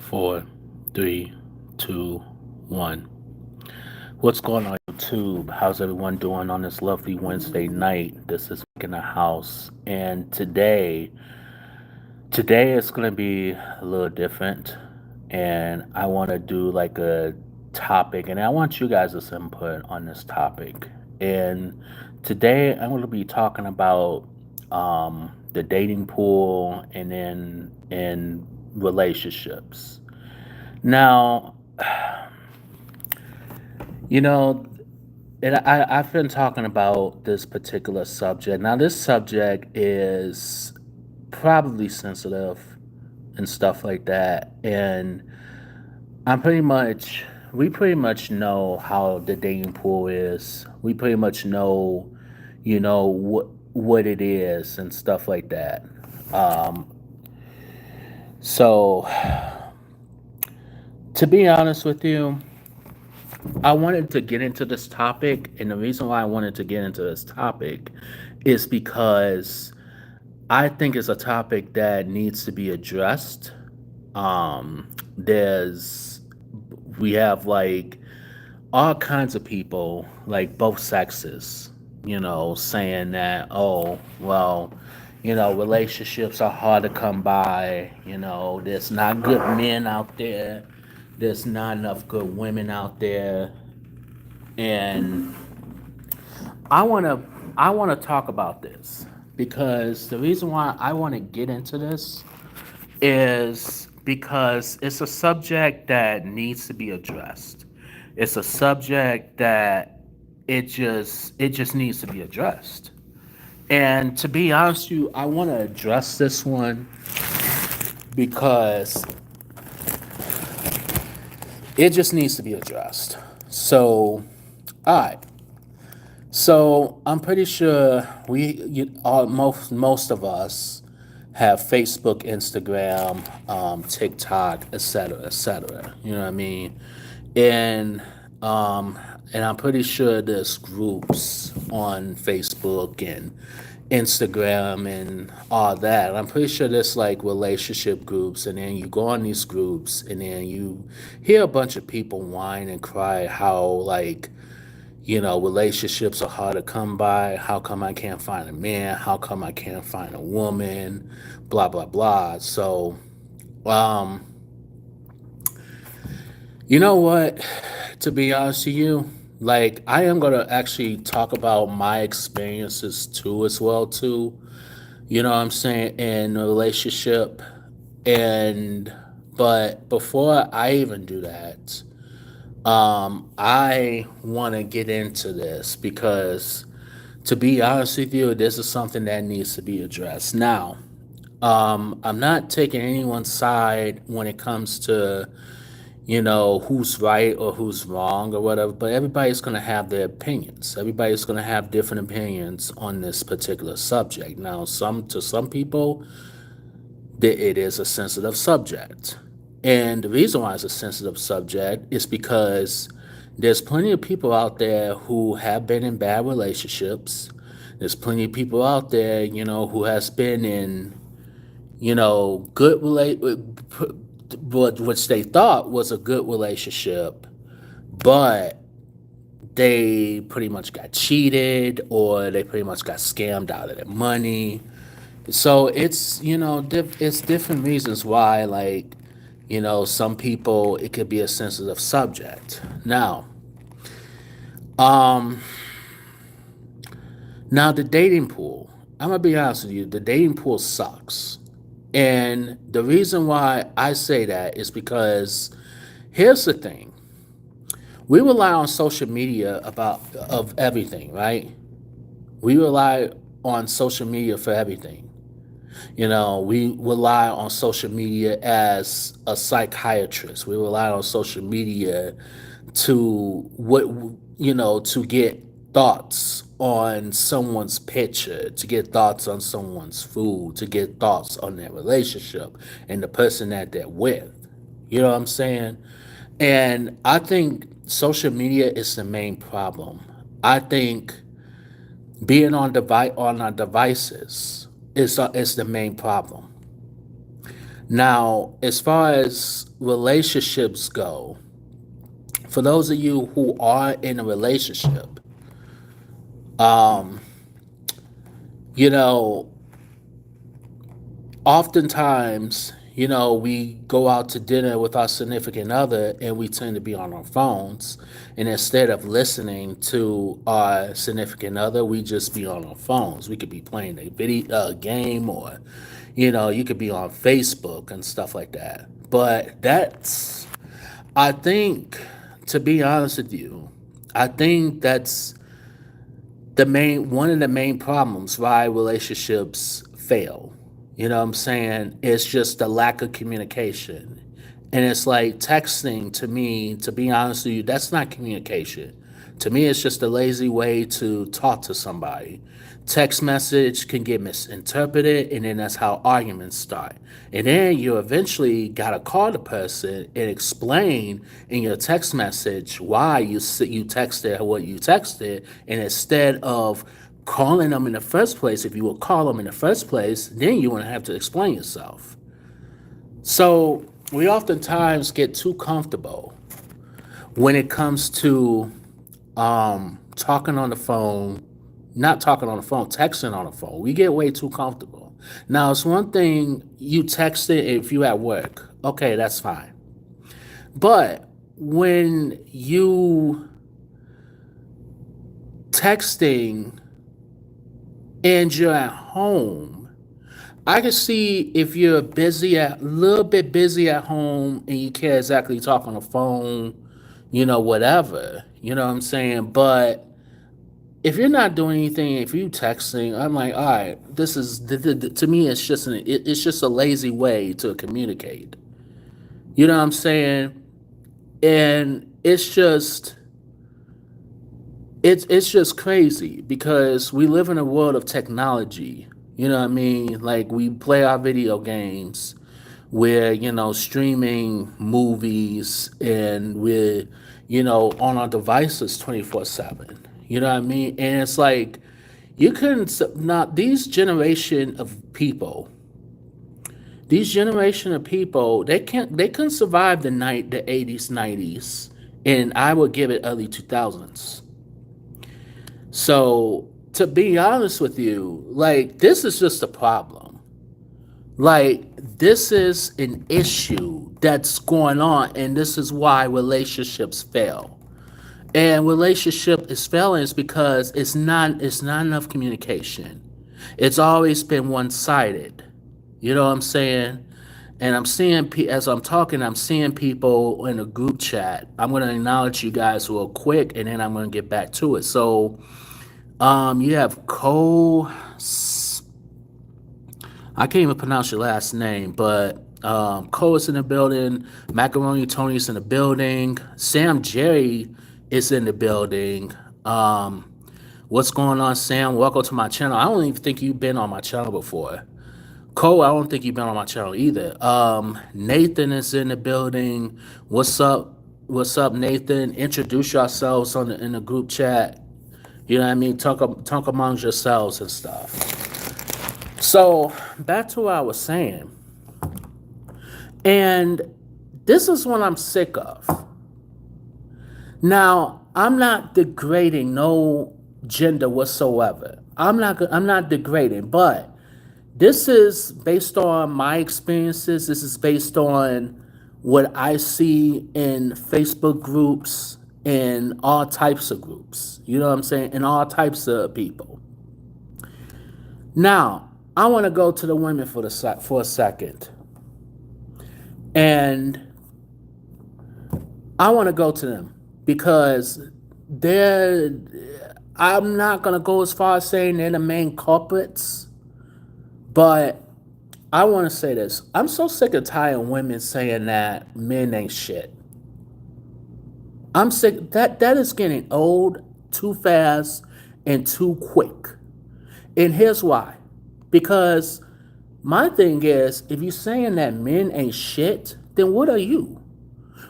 Four, three, two, one. What's going on, YouTube? How's everyone doing on this lovely Wednesday night? This is Mike in the house, and today is going to be a little different, and I want to do like a topic, and I want you guys' input on this topic. And today I'm going to be talking about the dating pool and then in relationships. Now, you know, and I've been talking about this particular subject. Now, this subject is probably sensitive and stuff like that. And we pretty much know how the dating pool is. We pretty much know, what it is and stuff like that. Um, so, to be honest with you, I wanted to get into this topic, and the reason why I wanted to get into this topic is because I think it's a topic that needs to be addressed. There's we have like all kinds of people, like both sexes, saying that, oh, well, relationships are hard to come by, there's not good men out there, there's not enough good women out there, and I want to I want to talk about this because the reason why I want to get into this is because it's a subject that needs to be addressed. It's a subject that it just needs to be addressed. And to be honest with you, I want to address this one because it just needs to be addressed. So, all right. So I'm pretty sure most of us have Facebook, Instagram, TikTok, etc., etc. You know what I mean? And um, and I'm pretty sure there's groups on Facebook and Instagram and all that. I'm pretty sure there's like relationship groups, and then you go on these groups, and then you hear a bunch of people whine and cry how like relationships are hard to come by. How come I can't find a man? How come I can't find a woman? Blah blah blah. So, um, you know what? To be honest with you, like I am gonna actually talk about my experiences too, as well too. You know what I'm saying in a relationship, and but before I even do that, I want to get into this because to be honest with you, this is something that needs to be addressed. Now, I'm not taking anyone's side when it comes to, who's right or who's wrong or whatever, but everybody's going to have their opinions. Everybody's going to have different opinions on this particular subject. Now, to some people, it is a sensitive subject. And the reason why it's a sensitive subject is because there's plenty of people out there who have been in bad relationships. There's plenty of people out there, who has been in, good which they thought was a good relationship, but they pretty much got cheated or they pretty much got scammed out of their money. So it's it's different reasons why like some people it could be a sensitive subject. Um now the dating pool. I'm gonna be honest with you. The dating pool sucks, and the reason why I say that is because here's the thing: we rely on social media about of everything, right? We rely on social media for everything. We rely on social media as a psychiatrist. We rely on social media to to get thoughts on someone's picture, to get thoughts on someone's food, to get thoughts on their relationship and the person that they're with. You know what I'm saying? And I think social media is the main problem. I think being on our devices is the main problem. Now, as far as relationships go, for those of you who are in a relationship, um, you know, oftentimes, we go out to dinner with our significant other and we tend to be on our phones. And instead of listening to our significant other, we just be on our phones. We could be playing a video game, or, you could be on Facebook and stuff like that. But I think, to be honest with you, I think that's one of the main problems why relationships fail. You know what I'm saying? It's just the lack of communication. And it's like texting, to me, to be honest with you, that's not communication. To me, it's just a lazy way to talk to somebody. Text message can get misinterpreted, and then that's how arguments start. And then you eventually got to call the person and explain in your text message why you texted what you texted, and instead of calling them in the first place, if you would call them in the first place, then you wouldn't have to explain yourself. So we oftentimes get too comfortable when it comes to talking on the phone, not talking on the phone, texting on the phone. We get way too comfortable. Now, it's one thing you text it if you at work. Okay, that's fine. But when you texting and you're at home, I can see if you're a little bit busy at home and you can't exactly talk on the phone, whatever, you know what I'm saying? But if you're not doing anything, if you texting, I'm like, all right, this is to me, it's just a lazy way to communicate. You know what I'm saying? And it's just crazy because we live in a world of technology. You know what I mean? Like, we play our video games, we're, streaming movies, and we're, on our devices 24/7. You know what I mean? And it's like, you couldn't not these generation of people, they couldn't survive the 80s, 90s, and I would give it early 2000s. So, to be honest with you, like, this is just a problem. Like, this is an issue that's going on, and this is why relationships fail. And relationship is failing is because it's not enough communication. It's always been one sided. You know what I'm saying? And as I'm talking, I'm seeing people in a group chat. I'm going to acknowledge you guys real quick, and then I'm going to get back to it. So, you have Cole. I can't even pronounce your last name, but Cole is in the building. Macaroni Tony's in the building. Sam Jerry is in the building. What's going on, Sam? Welcome to my channel. I don't even think you've been on my channel before. Cole, I don't think you've been on my channel either. Nathan is in the building. What's up? What's up, Nathan? Introduce yourselves in the group chat. You know what I mean? Talk amongst yourselves and stuff. So, back to what I was saying. And this is what I'm sick of. Now, I'm not degrading no gender whatsoever. I'm not degrading, but this is based on my experiences. This is based on what I see in Facebook groups and all types of groups. You know what I'm saying? And all types of people. Now, I want to go to the women for a second. And I want to go to them because I'm not going to go as far as saying they're the main culprits, but I want to say this. I'm so sick and tired of women saying that men ain't shit. I'm sick. That is getting old too fast and too quick. And here's why. Because my thing is, if you're saying that men ain't shit, then what are you?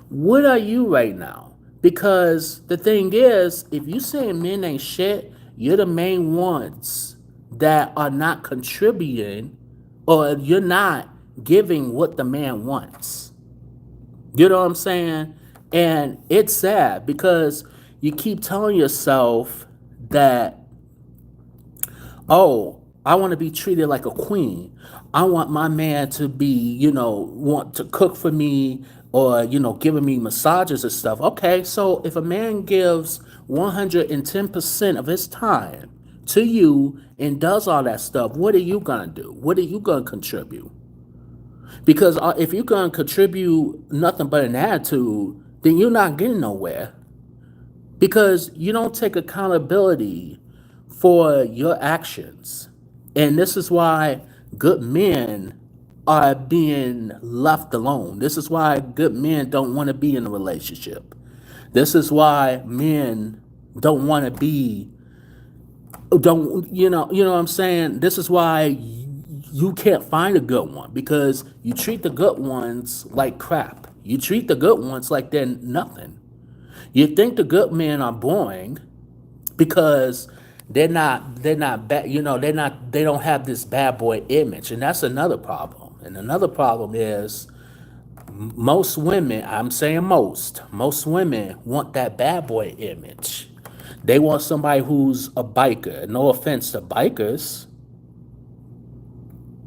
What are you right now? Because the thing is, if you saying men ain't shit, you're the main ones that are not contributing, or you're not giving what the man wants. You know what I'm saying? And it's sad because you keep telling yourself that, oh, I want to be treated like a queen. I want my man to be, want to cook for me or, giving me massages and stuff. Okay, so if a man gives 110% of his time to you and does all that stuff, what are you going to do? What are you going to contribute? Because if you're going to contribute nothing but an attitude, then you're not getting nowhere. Because you don't take accountability for your actions. And this is why good men are being left alone. This is why good men don't want to be in a relationship. This is why men don't want to be, don't, you know what I'm saying? This is why you can't find a good one because you treat the good ones like crap. You treat the good ones like they're nothing. You think the good men are boring because they're not bad, they don't have this bad boy image, and that's another problem. And another problem is most women, I'm saying most women want that bad boy image. They want somebody who's a biker. No offense to bikers,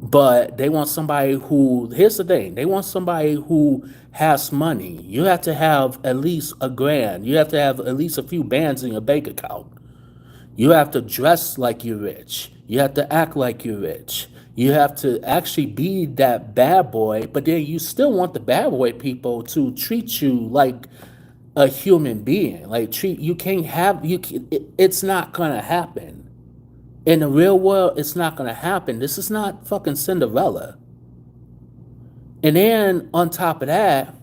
but they want somebody who, here's the thing, they want somebody who has money. You have to have at least $1,000. You have to have at least a few bands in your bank account. You have to dress like you're rich. You have to act like you're rich. You have to actually be that bad boy, but then you still want the bad boy people to treat you like a human being. Like you can't have it's not gonna happen. In the real world, it's not gonna happen. This is not fucking Cinderella. And then on top of that,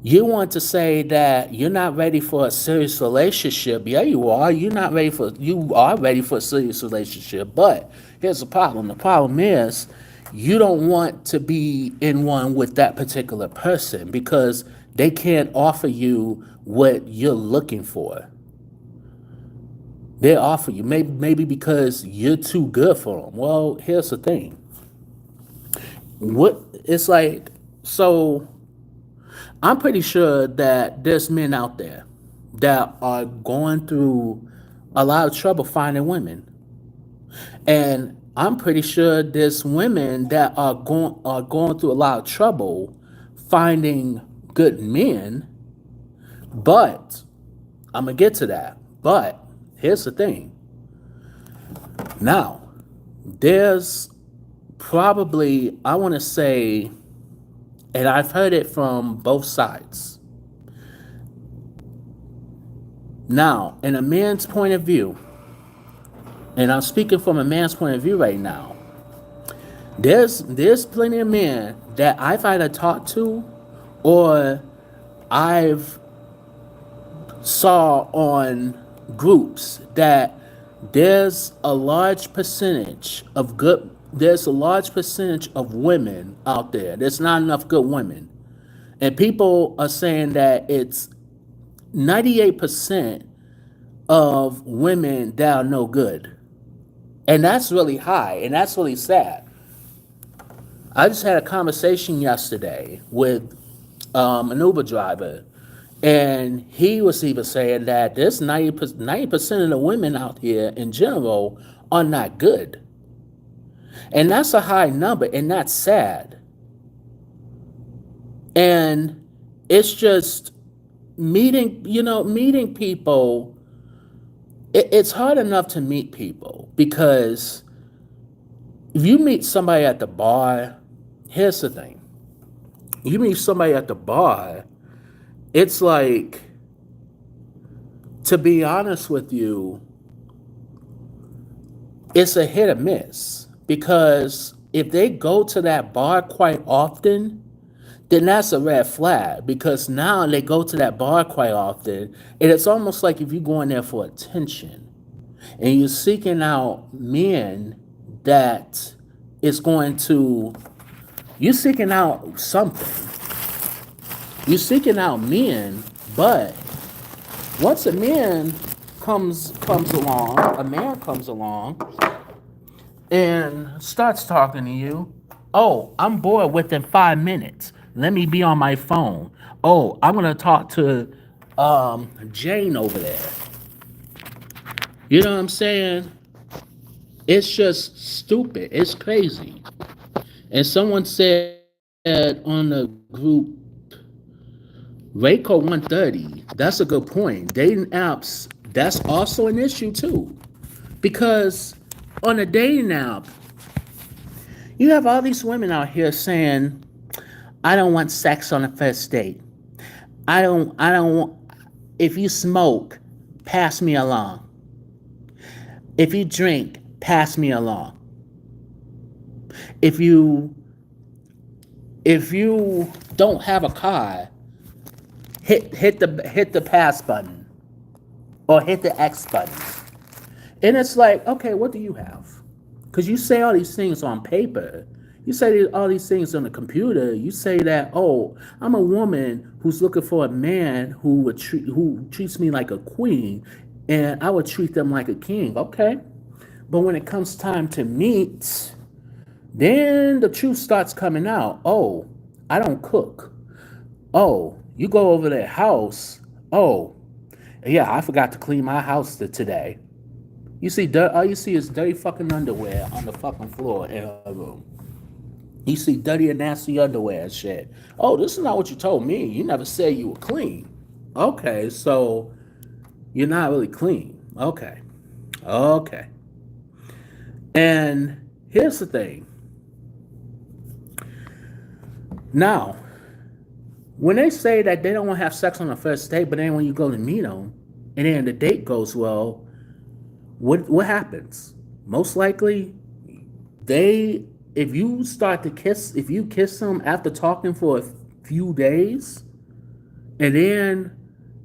you want to say that you're not ready for a serious relationship. Yeah, you are. You are ready for a serious relationship. But here's the problem. The problem is you don't want to be in one with that particular person because they can't offer you what you're looking for. They offer you, maybe because you're too good for them. Well, here's the thing. It's like, so I'm pretty sure that there's men out there that are going through a lot of trouble finding women. And I'm pretty sure there's women that are going through a lot of trouble finding good men. But I'm gonna get to that. But here's the thing. Now, there's probably, I want to say, and I've heard it from both sides. Now, in a man's point of view, and I'm speaking from a man's point of view right now, there's plenty of men that I've either talked to or I've saw on groups that there's a large percentage of women out there. There's not enough good women. And people are saying that it's 98% of women that are no good. And that's really high, and that's really sad. I just had a conversation yesterday with an Uber driver, and he was even saying that there's 90% of the women out here in general are not good. And that's a high number, and that's sad. And it's just meeting people. It's hard enough to meet people because if you meet somebody at the bar, here's the thing. You meet somebody at the bar, it's like, to be honest with you, it's a hit or miss. Because if they go to that bar quite often, then that's a red flag. Because now they go to that bar quite often, and it's almost like if you're going there for attention, and you're seeking out men that is going to, you're seeking out something. You're seeking out men, but once a man comes along and starts talking to you, Oh, I'm bored within 5 minutes. Let me be on my phone. Oh, I'm gonna talk to Jane over there. You know what I'm saying? It's just stupid. It's crazy. And someone said on the group, Rayco 130, that's a good point. Dating apps, that's also an issue too. Because on a dating app, you have all these women out here saying, I don't want sex on a first date. I don't want, if you smoke, pass me along. If you drink, pass me along. If you if you don't have a car, hit the pass button or hit the X button. And it's like, okay, what do you have? Because you say all these things on paper. You say all these things on the computer. You say that, oh, I'm a woman who's looking for a man who treats me like a queen, and I would treat them like a king. Okay, but when it comes time to meet, then the truth starts coming out. Oh, I don't cook. Oh, you go over their house. Oh, yeah, I forgot to clean my house today. You see, all you see is dirty fucking underwear on the fucking floor in her room. You see dirty and nasty underwear and shit. Oh, this is not what you told me. You never said you were clean. Okay, so you're not really clean. Okay. Okay. And here's the thing. Now, when they say that they don't want to have sex on the first date, but then when you go to meet them, and then the date goes well, what happens? Most likely, they if you kiss them after talking for a few days, and then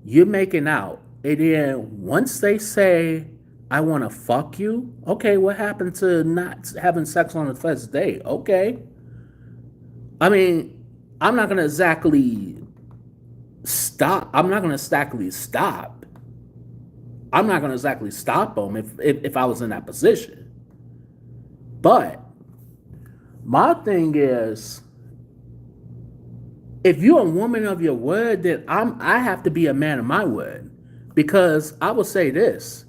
you're making out, and then once they say, I want to fuck you, okay, what happened to not having sex on the first date? Okay. I mean, I'm not gonna exactly stop. I'm not gonna exactly stop. I'm not gonna exactly stop them if I was in that position. But my thing is, if you're a woman of your word, then I have to be a man of my word. Because I will say this,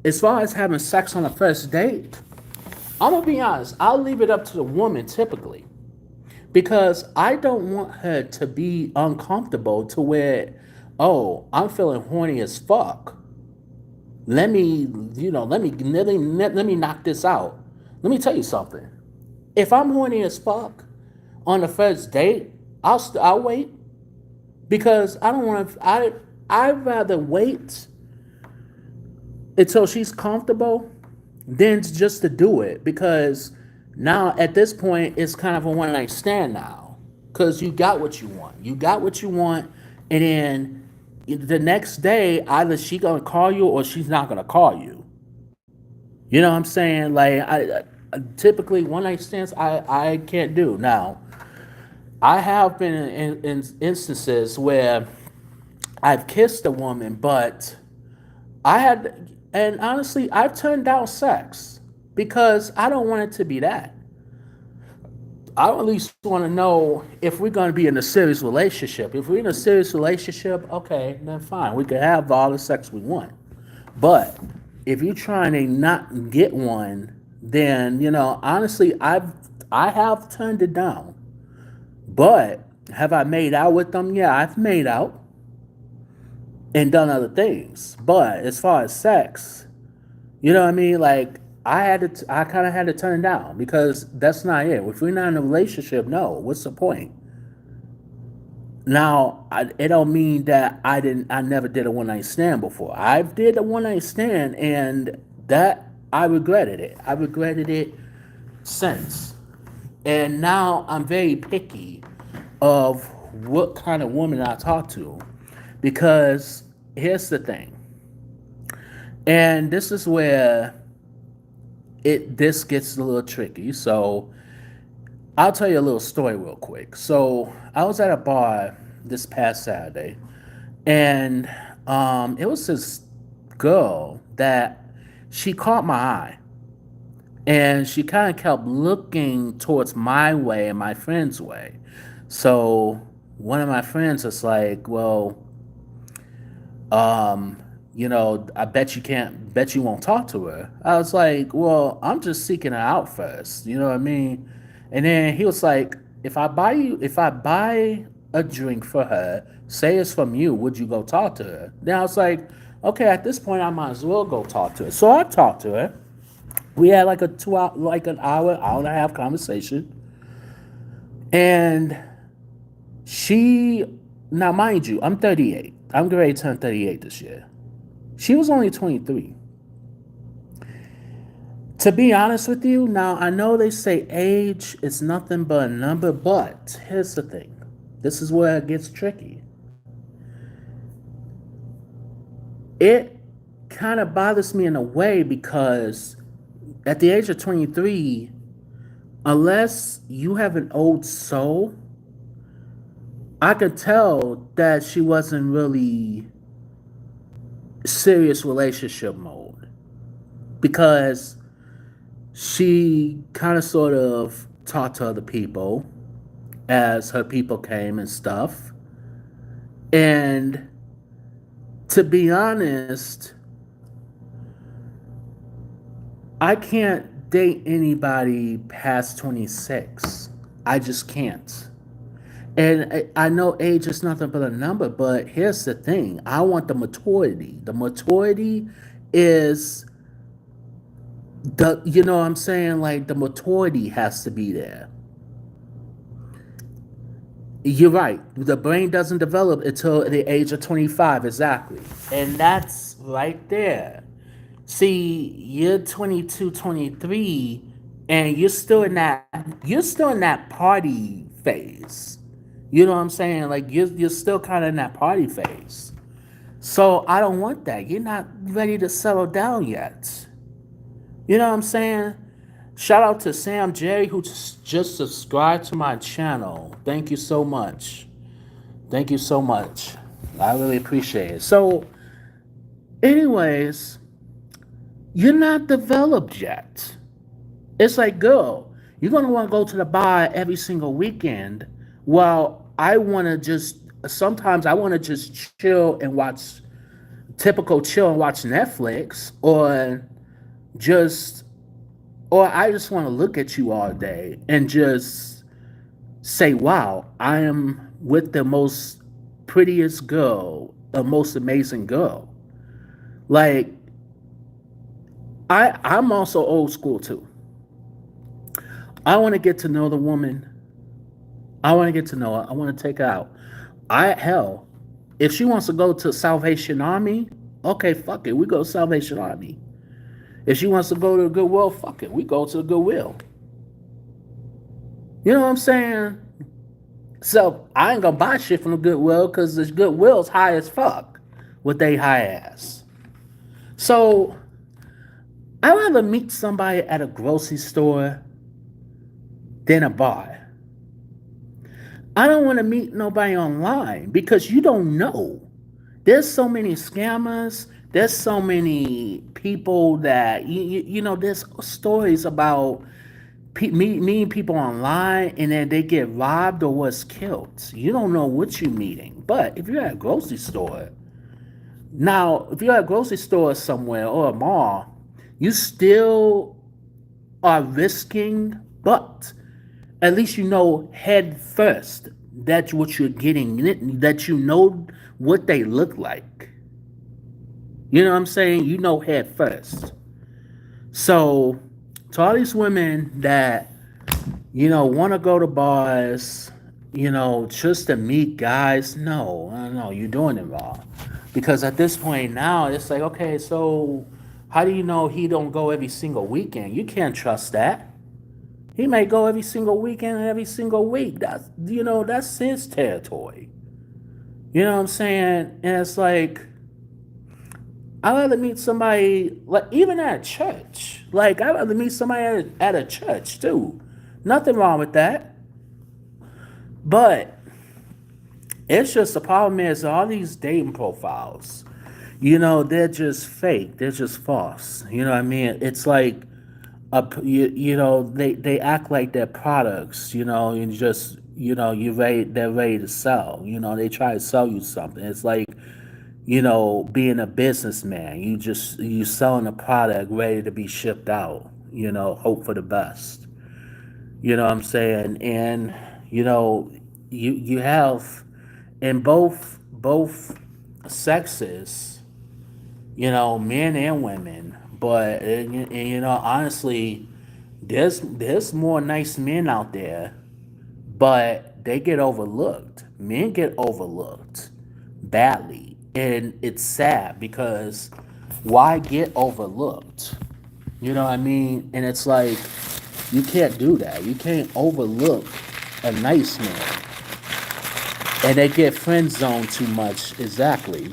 as far as having sex on the first date, I'm gonna be honest, I'll leave it up to the woman typically. Because I don't want her to be uncomfortable to where, oh, I'm feeling horny as fuck. Let me, let me knock this out. Let me tell you something. If I'm horny as fuck on the first date, I'll wait because I don't want to. I'd rather wait until she's comfortable than just to do it because now at this point it's kind of a one night stand now because you got what you want. You got what you want, and then the next day either she gonna call you or she's not gonna call you. You know what I'm saying? Like I typically one night stands I can't do. Now I have been in instances where I've kissed a woman, but I had, and honestly, I've turned down sex because I don't want it to be that. I at least want to know if we're going to be in a serious relationship. If we're in a serious relationship, okay, then fine. We can have all the sex we want. But if you're trying to not get one, then honestly, I have turned it down. But have I made out with them? Yeah, I've made out and done other things. But as far as sex, you know what I mean? Like I kind of had to turn it down because that's not it. If we're not in a relationship, no. What's the point? Now, it don't mean that I never did a one night stand before. I did a one night stand, and that I regretted it. I regretted it since, and now I'm very picky of what kind of woman I talk to, because here's the thing, and this is where this gets a little tricky. So I'll tell you a little story real quick. So I was at a bar this past Saturday, and it was this girl that she caught my eye, And she kind of kept looking towards my way and my friend's way. So one of my friends was like, well, um, I bet you won't talk to her. I was like, well, I'm just seeking her out first. You know what I mean? And then he was like, if I buy a drink for her, say it's from you, would you go talk to her? Then I was like, okay, at this point, I might as well go talk to her. So I talked to her. We had like a 2 hour, like an hour and a half conversation. And she, now mind you, I'm 38. I'm getting ready to turn 38 this year. She was only 23. To be honest with you, now I know they say age is nothing but a number, but here's the thing. This is where it gets tricky. It kind of bothers me in a way because at the age of 23, unless you have an old soul, I could tell that she wasn't really serious relationship mode because she kind of sort of talked to other people as her people came and stuff. And to be honest, I can't date anybody past 26. I just can't. And I know age is nothing but a number, but here's the thing. I want the maturity. The maturity is you know what I'm saying? Like the maturity has to be there. You're right. The brain doesn't develop until the age of 25, exactly. And that's right there. See, you're 22, 23, and you're still in that party phase. You know what I'm saying? Like you're still kind of in that party phase. So I don't want that. You're not ready to settle down yet. You know what I'm saying? Shout out to Sam Jerry who just subscribed to my channel. Thank you so much. Thank you so much. I really appreciate it. So, anyways, you're not developed yet. It's like, girl, you're gonna want to go to the bar every single weekend. Well, I want to just sometimes I want to just chill and watch typical chill and watch Netflix, just or I just want to look at you all day and just say, wow, I am with the most prettiest girl, the most amazing girl. Like, I'm also old school too. I want to get to know the woman. I want to get to know her. I want to take her out. Hell, if she wants to go to Salvation Army, okay, fuck it. We go to Salvation Army. If she wants to go to the Goodwill, fuck it. We go to the Goodwill. You know what I'm saying? So I ain't gonna buy shit from the Goodwill because the Goodwill's high as fuck with they high ass. So I'd rather meet somebody at a grocery store than a bar. I don't want to meet nobody online because you don't know. There's so many scammers. There's so many people that there's stories about meeting people online and then they get robbed or was killed. You don't know what you're meeting. But if you're at a grocery store, now if you're at a grocery store somewhere or a mall, you still are risking, but at least you know head first that's what you're getting, that you know what they look like. You know what I'm saying? You know head first. So, to all these women that, want to go to bars, just to meet guys, no, you're doing it wrong. Because at this point now, it's like, okay, so how do you know he don't go every single weekend? You can't trust that. He may go every single weekend and every single week. That's his territory. You know what I'm saying? And it's like, I'd rather meet somebody, like, even at a church. Like, I'd rather meet somebody at a church, too. Nothing wrong with that. But it's just the problem is all these dating profiles, they're just fake. They're just false. You know what I mean? It's like, you know, they act like they're products, you know, and just, you know, they're ready to sell. You know, they try to sell you something. It's like, you know, being a businessman. You selling a product ready to be shipped out, you know, hope for the best. You know what I'm saying? And, you know, you have in both sexes, you know, men and women. But and, you know, honestly, there's more nice men out there, but they get overlooked. Men get overlooked badly, and it's sad because why get overlooked? You know what I mean? And it's like you can't do that. You can't overlook a nice man, and they get friend zoned too much. Exactly.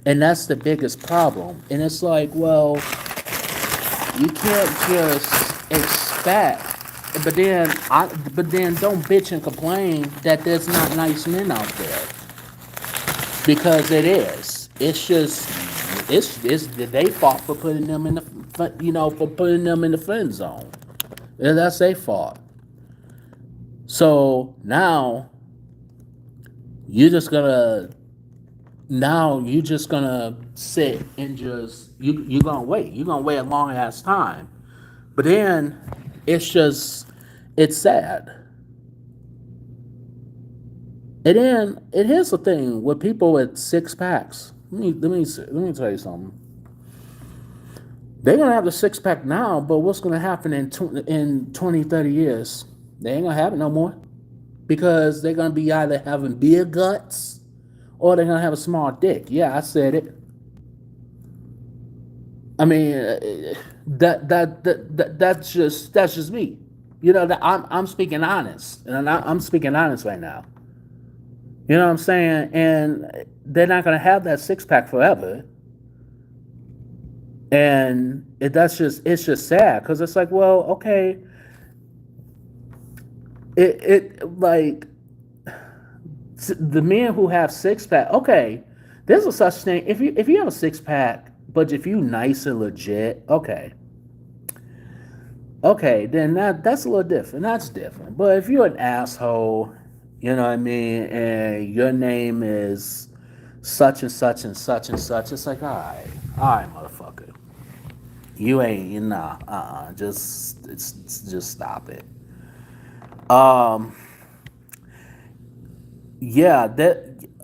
And that's the biggest problem. And it's like, well, you can't just expect, but then don't bitch and complain that there's not nice men out there because it is. It's just it's they fault for putting them in you know, for putting them in the friend zone. And that's their fault. So you're just gonna you're just gonna sit and just you're gonna wait. You're gonna wait a long ass time. But then it's just it's sad. And then and here's the thing with people with six packs. Let me tell you something. They're gonna have the six pack now, but what's gonna happen in 20, 30 years? They ain't gonna have it no more because they're gonna be either having beer guts or they're gonna have a small dick. Yeah, I said it. I mean, that's just me. You know, that I'm speaking honest, and I'm speaking honest right now. You know what I'm saying? And they're not gonna have that six pack forever, and that's just it's just sad because it's like, well, okay, it like the men who have six pack, okay, there's a such thing. If you have a six pack, but if you nice and legit, okay, then that's a little different. That's different. But if you're an asshole, you know what I mean, and your name is such and such and such and such, it's like, all right, motherfucker, you ain't, you nah, just stop it. Um, yeah,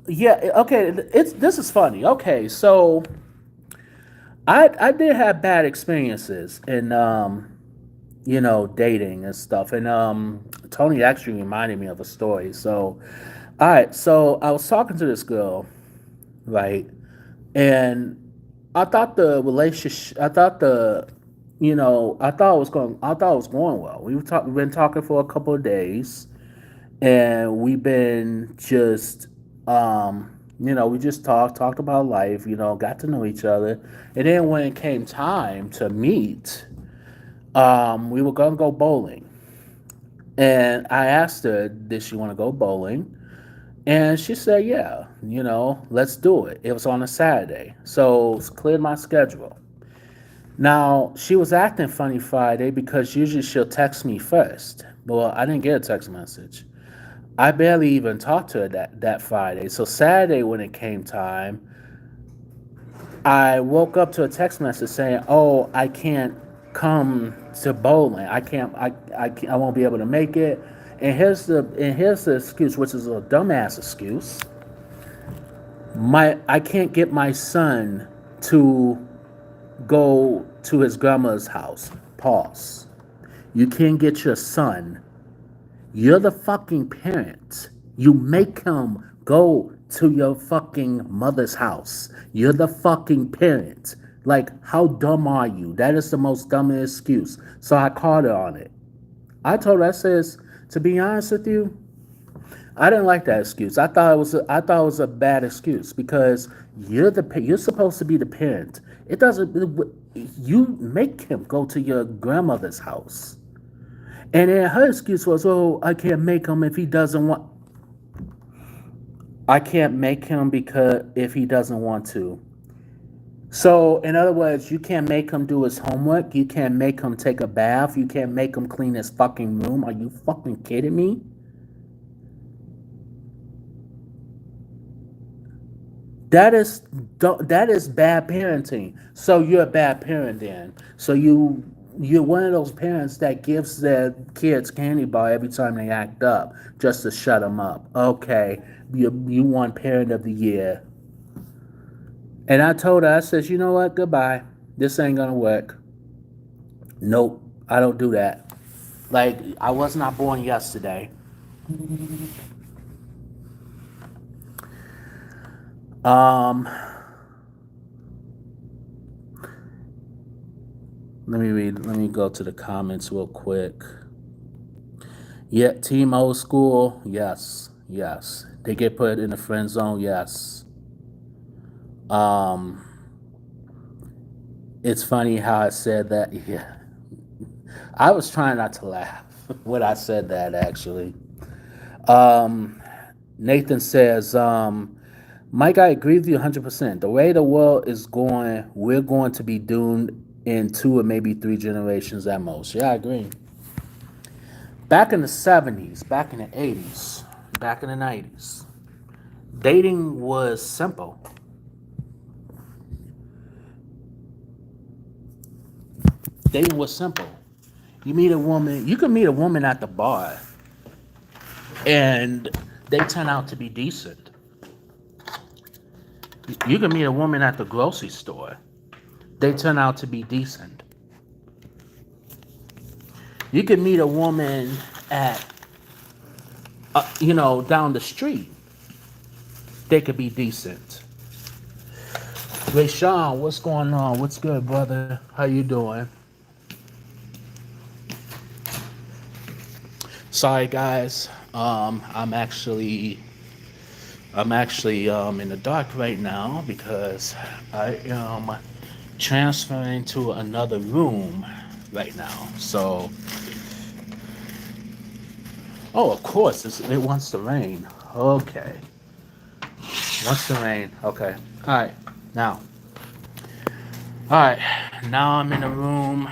yeah, okay, it's this is funny. Okay, so I did have bad experiences in you know, dating and stuff. And Tony actually reminded me of a story. So, all right, so I was talking to this girl, right? And I thought the relationship, I thought the, you know, I thought it was going well. We've been talking for a couple of days, and we've been just, you know, we just talked about life, you know, got to know each other, and then when it came time to meet, we were gonna go bowling, and I asked her, did she want to go bowling? And she said, yeah, you know, let's do it. It was on a Saturday, so it's cleared my schedule. Now, she was acting funny Friday because usually she'll text me first. Well, I didn't get a text message. I barely even talked to her that Friday. So Saturday, when it came time, I woke up to a text message saying, "Oh, I can't come to bowling. I won't be able to make it." And here's the excuse, which is a dumbass excuse. I can't get my son to go to his grandma's house. Pause. You can't get your son. You're the fucking parent. You make him go to your fucking mother's house. You're the fucking parent. Like, how dumb are you? That is the most dumbest excuse. So I called her on it. I told her, I says, to be honest with you, I didn't like that excuse. I thought it was a bad excuse because you're supposed to be the parent. It doesn't you make him go to your grandmother's house. And then her excuse was, "Oh, I can't make him if he doesn't want." I can't make him because if he doesn't want to. So, in other words, you can't make him do his homework. You can't make him take a bath. You can't make him clean his fucking room. Are you fucking kidding me? That is that is bad parenting. So you're a bad parent then. So you're one of those parents that gives their kids candy bar every time they act up just to shut them up. Okay, you won parent of the year. And I told her, I says, you know what? Goodbye. This ain't gonna work. Nope, I don't do that. Like I was not born yesterday. Um, let me read. Let me go to the comments real quick. Yeah, team old school. Yes, yes. They get put in the friend zone. Yes. Um, it's funny how I said that. Yeah, I was trying not to laugh when I said that. Actually, um, Nathan says, Mike, I agree with you 100%. The way the world is going, we're going to be doomed in 2 or maybe 3 generations at most. Yeah, I agree. Back in the 70s, back in the 80s, back in the 90s, dating was simple. Dating was simple. You meet a woman, you can meet a woman at the bar and they turn out to be decent. You can meet a woman at the grocery store, they turn out to be decent. You can meet a woman at, down the street, they could be decent. Ray Sean, what's going on? What's good, brother? How you doing? Sorry, guys. I'm actually in the dark right now because I am transferring to another room right now. So, oh, of course, it wants to rain. Okay, wants to rain. Okay, all right. Now, all right. Now I'm in a room.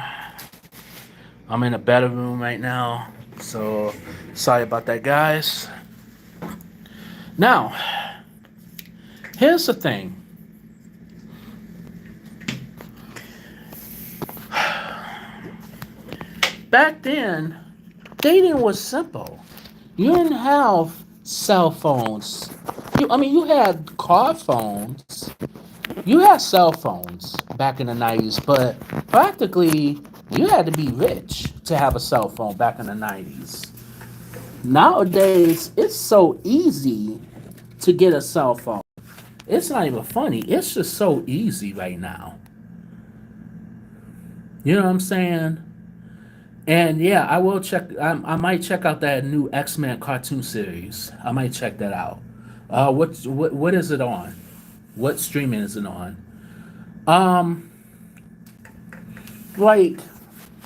I'm in a better room right now. So, sorry about that, guys. Now, here's the thing. Back then, dating was simple. You didn't have cell phones. You had car phones. You had cell phones back in the 90s, but practically you had to be rich to have a cell phone back in the 90s. Nowadays, it's so easy to get a cell phone. It's not even funny. It's just so easy right now. You know what I'm saying? And yeah, I will check. I might check out that new X-Men cartoon series. I might check that out. What is it on? What streaming is it on? Um, like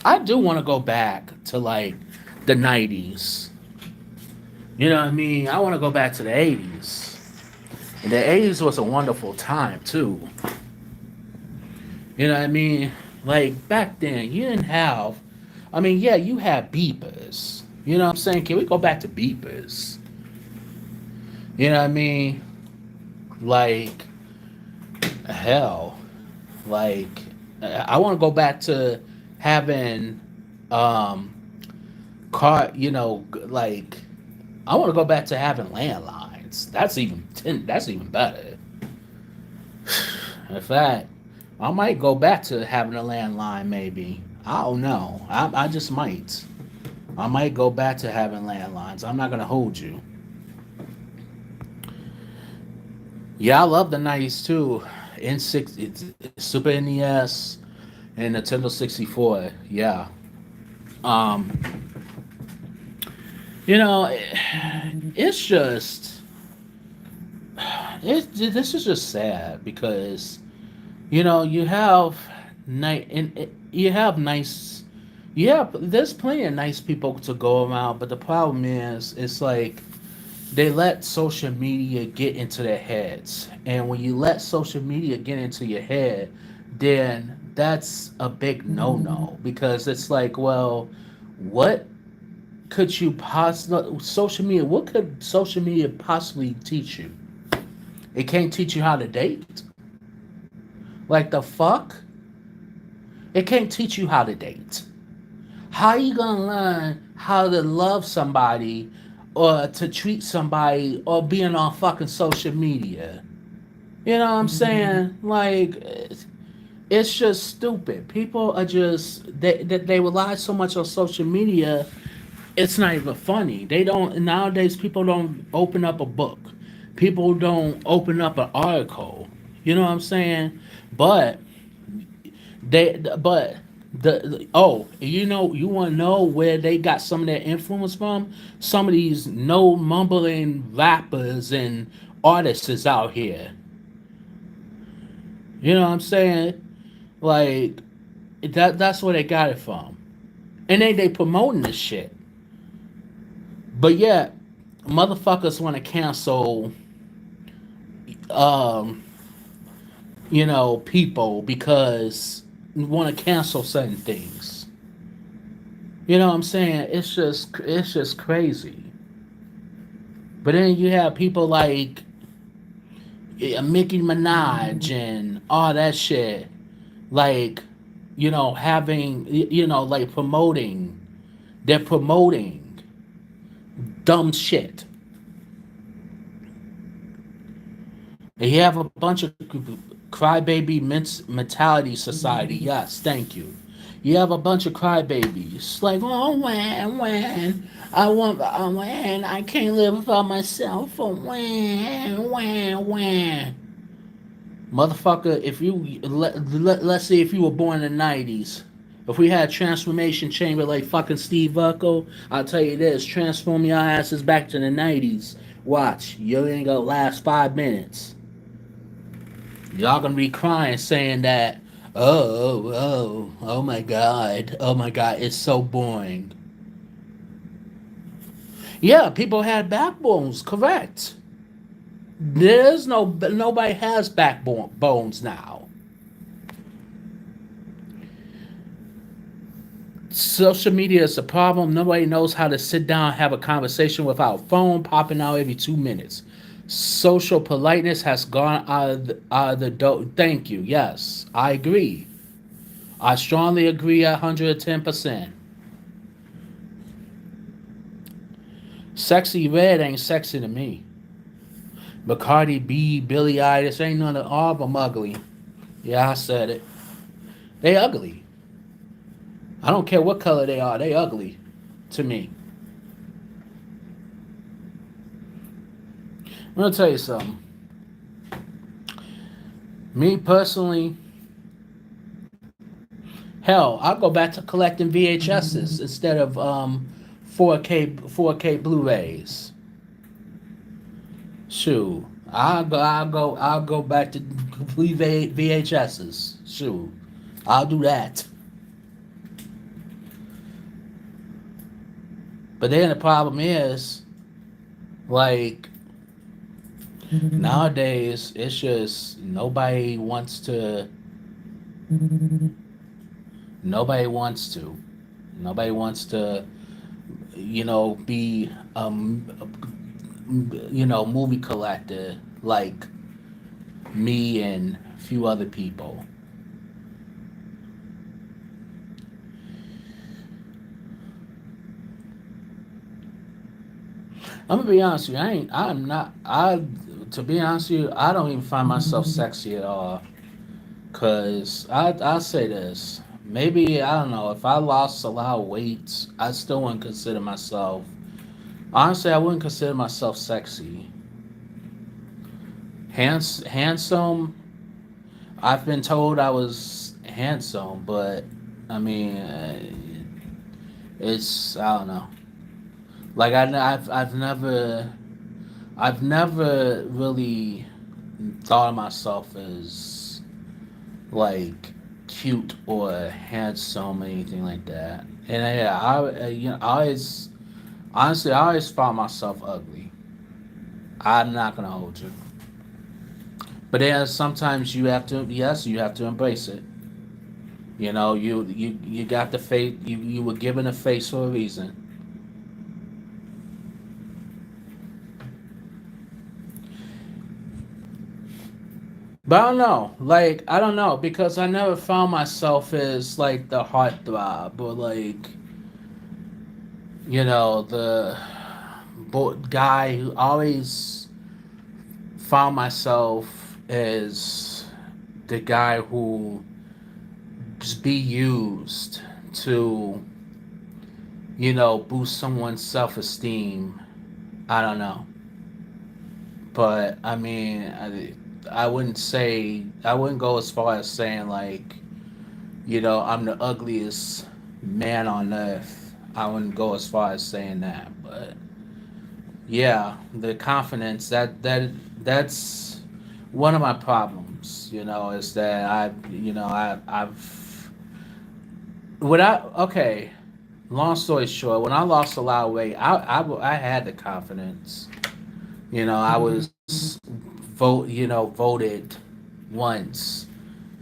I do want to go back to like the 90s. You know what I mean? I want to go back to the 80s. And the 80s was a wonderful time too. You know what I mean? Like back then, you didn't have. I mean, yeah, you had beepers. You know what I'm saying? Can we go back to beepers? You know what I mean? Like hell. Like I want to go back to having um car. Like I want to go back to having landlines. That's even better. In fact, I might go back to having a landline. Maybe I don't know. I just might. I might go back to having landlines. I'm not gonna hold you. Yeah, I love the '90s too. Super NES and Nintendo 64. Yeah. Um. You know, it's just this is just sad because you have night and you have nice there's plenty of nice people to go around, but the problem is it's like they let social media get into their heads. And when you let social media get into your head, then that's a big no no because it's like, well, what could you possibly, social media, what could social media possibly teach you? It can't teach you how to date. Like the fuck? It can't teach you how to date. How are you gonna learn how to love somebody or to treat somebody or being on fucking social media? You know what I'm saying? Like, it's just stupid. People are just they rely so much on social media. It's not even funny. They don't nowadays. People don't open up a book. People don't open up an article. You know what I'm saying? But but oh, you want to know where they got some of their influence from? Some of these no mumbling rappers and artists is out here. You know what I'm saying? Like that's where they got it from. And they promoting this shit. But yet motherfuckers want to cancel um people because want to cancel certain things. You know what I'm saying? It's just crazy. But then you have people like Nicki Minaj and all that shit, like having like promoting. They're promoting dumb shit. And you have a bunch of crybaby mentality society. Yes, thank you. You have a bunch of crybabies. Like, oh, when when I can't live without myself. Oh, when. Motherfucker, if you let's say if you were born in the '90s, if we had a transformation chamber like fucking Steve Urkel, I'll tell you this: transform your asses back to the '90s. Watch, you ain't gonna last 5 minutes. Y'all gonna be crying saying that, oh my god, it's so boring. Yeah, people had backbones, correct. There's nobody has backbone bones now. Social media is a problem. Nobody knows how to sit down and have a conversation without phone popping out every 2 minutes. Social politeness has gone out of the door. Thank you. Yes, I agree. I strongly agree 110%. Sexy red ain't sexy to me. Bacardi B, Billy Idis, ain't none of all of them ugly. Yeah, I said it. They ugly. I don't care what color they are. They ugly to me. I'm gonna tell you something. Me personally, hell, I'll go back to collecting VHSs instead of 4K Blu-rays. Shoot, I'll go back to complete VHSs. Shoot, I'll do that. But then the problem is, like nowadays, it's just nobody wants to, nobody wants to, be movie collector like me and a few other people. I'm gonna be honest with you. I'm not. To be honest with you, I don't even find myself sexy at all. Cause I say this. Maybe I don't know. If I lost a lot of weight, I still wouldn't consider myself. Honestly, I wouldn't consider myself sexy. Handsome. I've been told I was handsome, but I mean, it's I don't know. Like I've never really thought of myself as like cute or handsome or anything like that. And yeah, I always honestly I always found myself ugly. I'm not gonna hold you. But then sometimes you have to, yes, you have to embrace it. You know, you got the face. You were given a face for a reason. But I don't know. Like I don't know because I never found myself as like the heartthrob or like the guy who always found myself as the guy who just be used to boost someone's self-esteem. I don't know. But I mean, I wouldn't go as far as saying like, I'm the ugliest man on earth. I wouldn't go as far as saying that, but yeah, the confidence that's one of my problems. Is that I've when I okay. Long story short, when I lost a lot of weight, I had the confidence. I was voted once,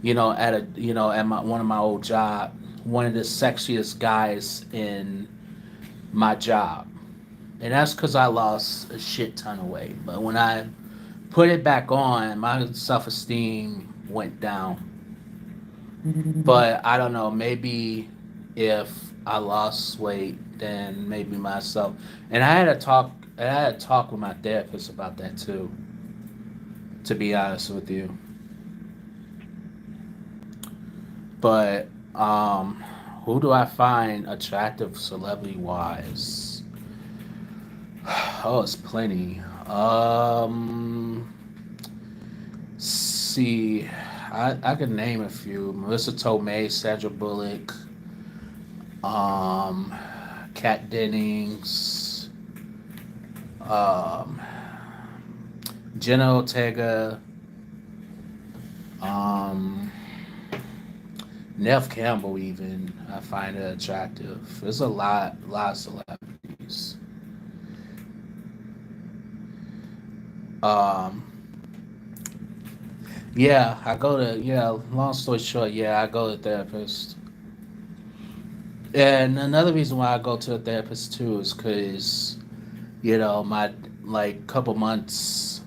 at a at my one of my old job, one of the sexiest guys in my job, and that's because I lost a shit ton of weight. But when I put it back on, my self esteem went down. But I don't know, maybe if I lost weight, then maybe myself. And I had a talk with my therapist about that too. To be honest with you, but who do I find attractive celebrity wise? Oh, it's plenty. See, I could name a few: Marissa Tomei, Sandra Bullock, um, Kat Dennings, um, Jenna Ortega, um, Nev Campbell. Even I find her attractive. There's lot of celebrities. Um, yeah, I go to yeah. Long story short, yeah, I go to therapist. And another reason why I go to a therapist too is because my like couple months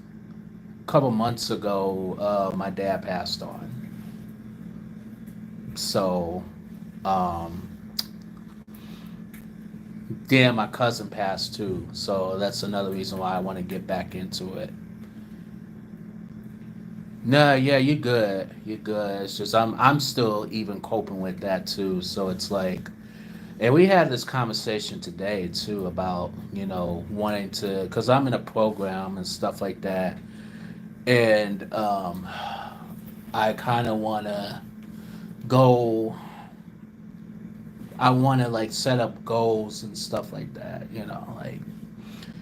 ago, my dad passed on. So, um, then my cousin passed too. So that's another reason why I want to get back into it. No, yeah, you're good. You're good. It's just I'm still even coping with that too. So it's like, and we had this conversation today too about wanting to, because I'm in a program and stuff like that, and I kind of want to go. I want to like set up goals and stuff like that. Like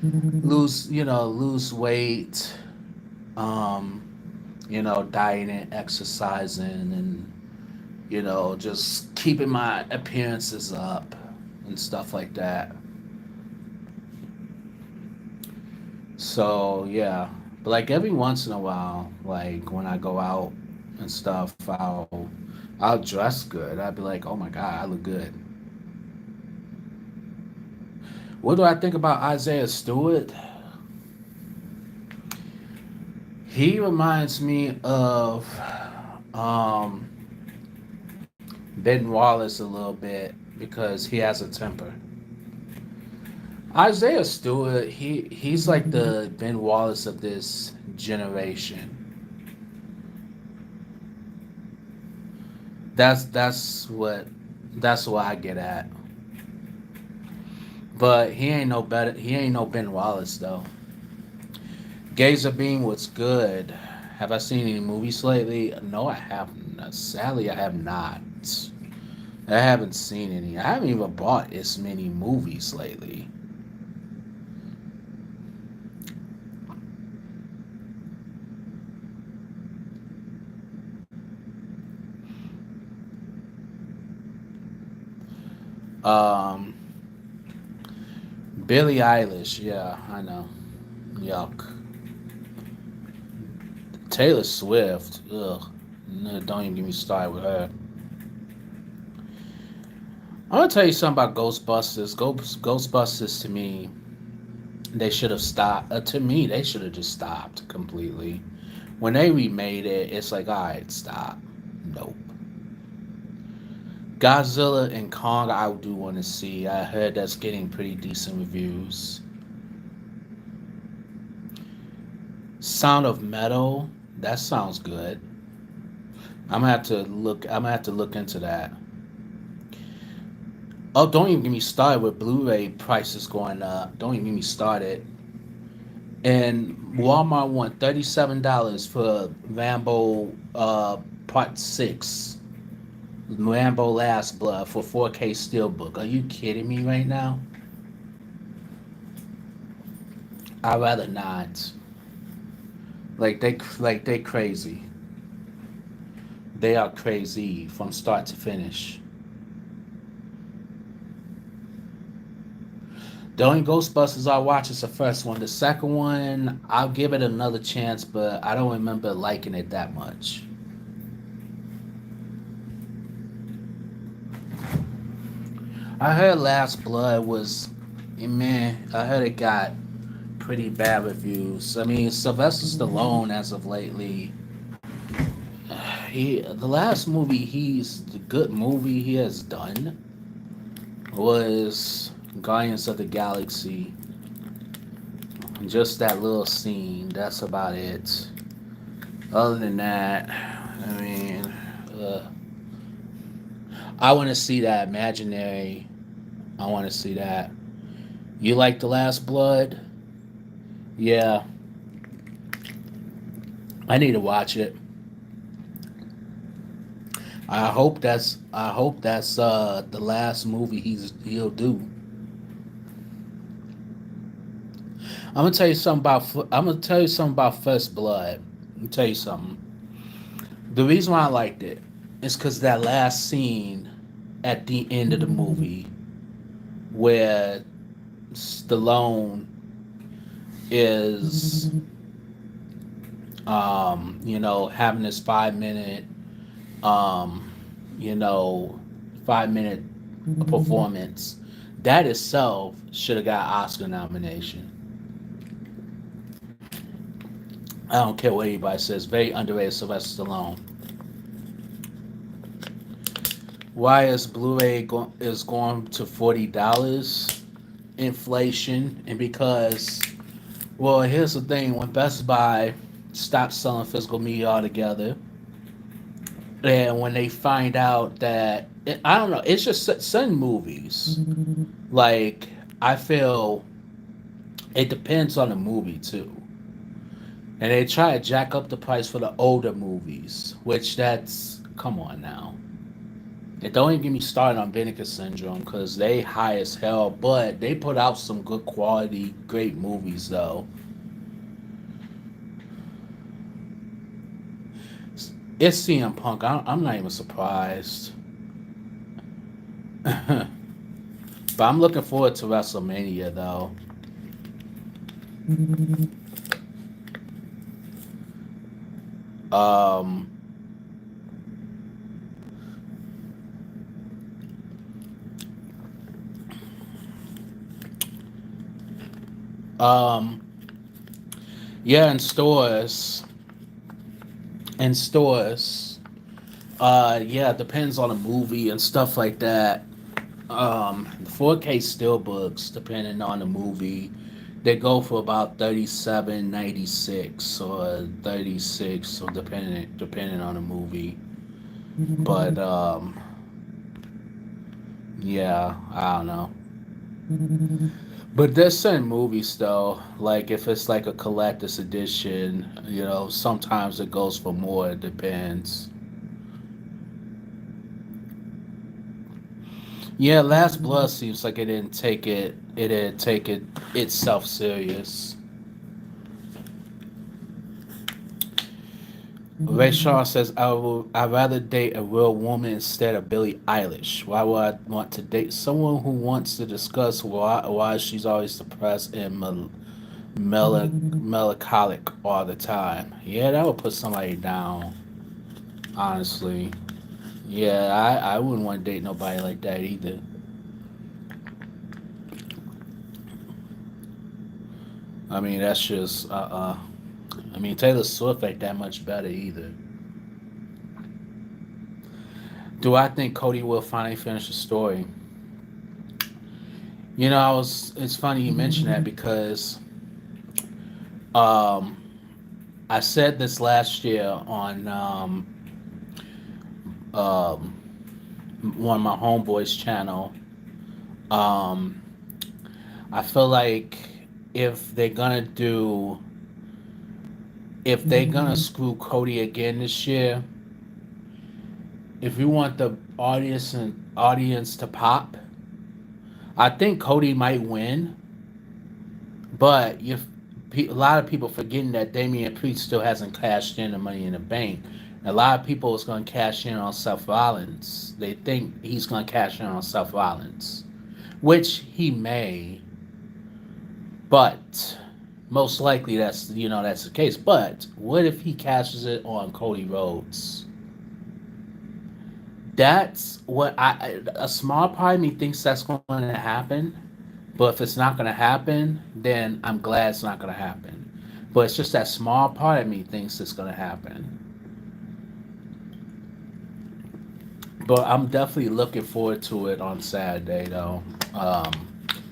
lose weight. Um, dieting, exercising, and just keeping my appearances up and stuff like that. So yeah, but like every once in a while, like when I go out and stuff, I'll dress good. I'd be like, oh my god, I look good. What do I think about Isaiah Stewart? He reminds me of um, Ben Wallace a little bit because he has a temper. Isaiah Stewart, he's like the Ben Wallace of this generation. That's what I get at. But he ain't no better. He ain't no Ben Wallace though. Gazer Beam was good. Have I seen any movies lately? No, I haven't. Sadly, I have not. I haven't seen any. I haven't even bought as many movies lately. Um, Billie Eilish. Yeah, I know. Yuck. Taylor Swift, ugh, no, don't even get me started with her. I'm gonna tell you something about Ghostbusters. Ghostbusters to me, they should have stopped. To me, they should have just stopped completely. When they remade it, it's like, all right, stop. Nope. Godzilla and Kong, I do want to see. I heard that's getting pretty decent reviews. Sound of Metal, that sounds good. I'm gonna have to look. I'm gonna have to look into that. Oh, don't even get me started with Blu-ray prices going up. Don't even get me started. And Walmart want $37 for Rambo Part 6. Rambo Last Blood for 4K Steelbook. Are you kidding me right now? I'd rather not. Like they crazy. They are crazy from start to finish. The only Ghostbusters I watch is the first one. The second one, I'll give it another chance, but I don't remember liking it that much. I heard Last Blood was, man, I heard it got pretty bad reviews. I mean, Sylvester Stallone, as of lately, the last movie the good movie he has done was Guardians of the Galaxy. Just that little scene. That's about it. Other than that, I mean, uh, I want to see that imaginary. I want to see that. You like The Last Blood? Yeah, I need to watch it. I hope that's the last movie he'll do. I'm gonna tell you something about First Blood. Let me tell you something. The reason why I liked it is because that last scene at the end of the movie where Stallone is, having this 5 minute, um, you know, 5 minute performance. That itself should have got Oscar nomination. I don't care what anybody says. Very underrated Sylvester Stallone. Why is is going to $40? Inflation, and because, well, here's the thing: when Best Buy stopped selling physical media altogether, and when they find out that I don't know, it's just certain movies. Like, I feel it depends on the movie too, and they try to jack up the price for the older movies, which that's come on now. And don't even get me started on Vinegar Syndrome because they high as hell, but they put out some good quality, great movies though. It's CM Punk. I'm not even surprised. But I'm looking forward to WrestleMania though. Um, um, yeah, in stores. In stores. Yeah, it depends on the movie and stuff like that. 4K steelbooks, depending on the movie, they go for about 37.96 or 36, so depending on the movie. But yeah, I don't know. But there's certain movies though, like if it's like a collector's edition, sometimes it goes for more. It depends. Yeah, Last Blood seems like it didn't take it itself serious. Ray Shaw says, I'd rather date a real woman instead of Billie Eilish. Why would I want to date someone who wants to discuss why she's always depressed and melancholic all the time. Yeah, that would put somebody down, honestly. Yeah, I wouldn't want to date nobody like that either. I mean, that's just I mean, Taylor Swift ain't that much better either. Do I think Cody will finally finish the story? You know, I was. It's funny you mention that because um, I said this last year on um, one of my homeboys' channel. Um, I feel like if they're gonna do, if they're gonna screw Cody again this year, if you want the audience to pop, I think Cody might win. But a lot of people forgetting that Damian Priest still hasn't cashed in the Money in the Bank. A lot of people is going to cash in on Seth Rollins. They think he's going to cash in on Seth Rollins, which he may, but most likely that's the case. But what if he cashes it on Cody Rhodes? That's what a small part of me thinks that's going to happen. But if it's not going to happen, then I'm glad it's not going to happen. But it's just that small part of me thinks it's going to happen. But I'm definitely looking forward to it on Saturday, though. Um,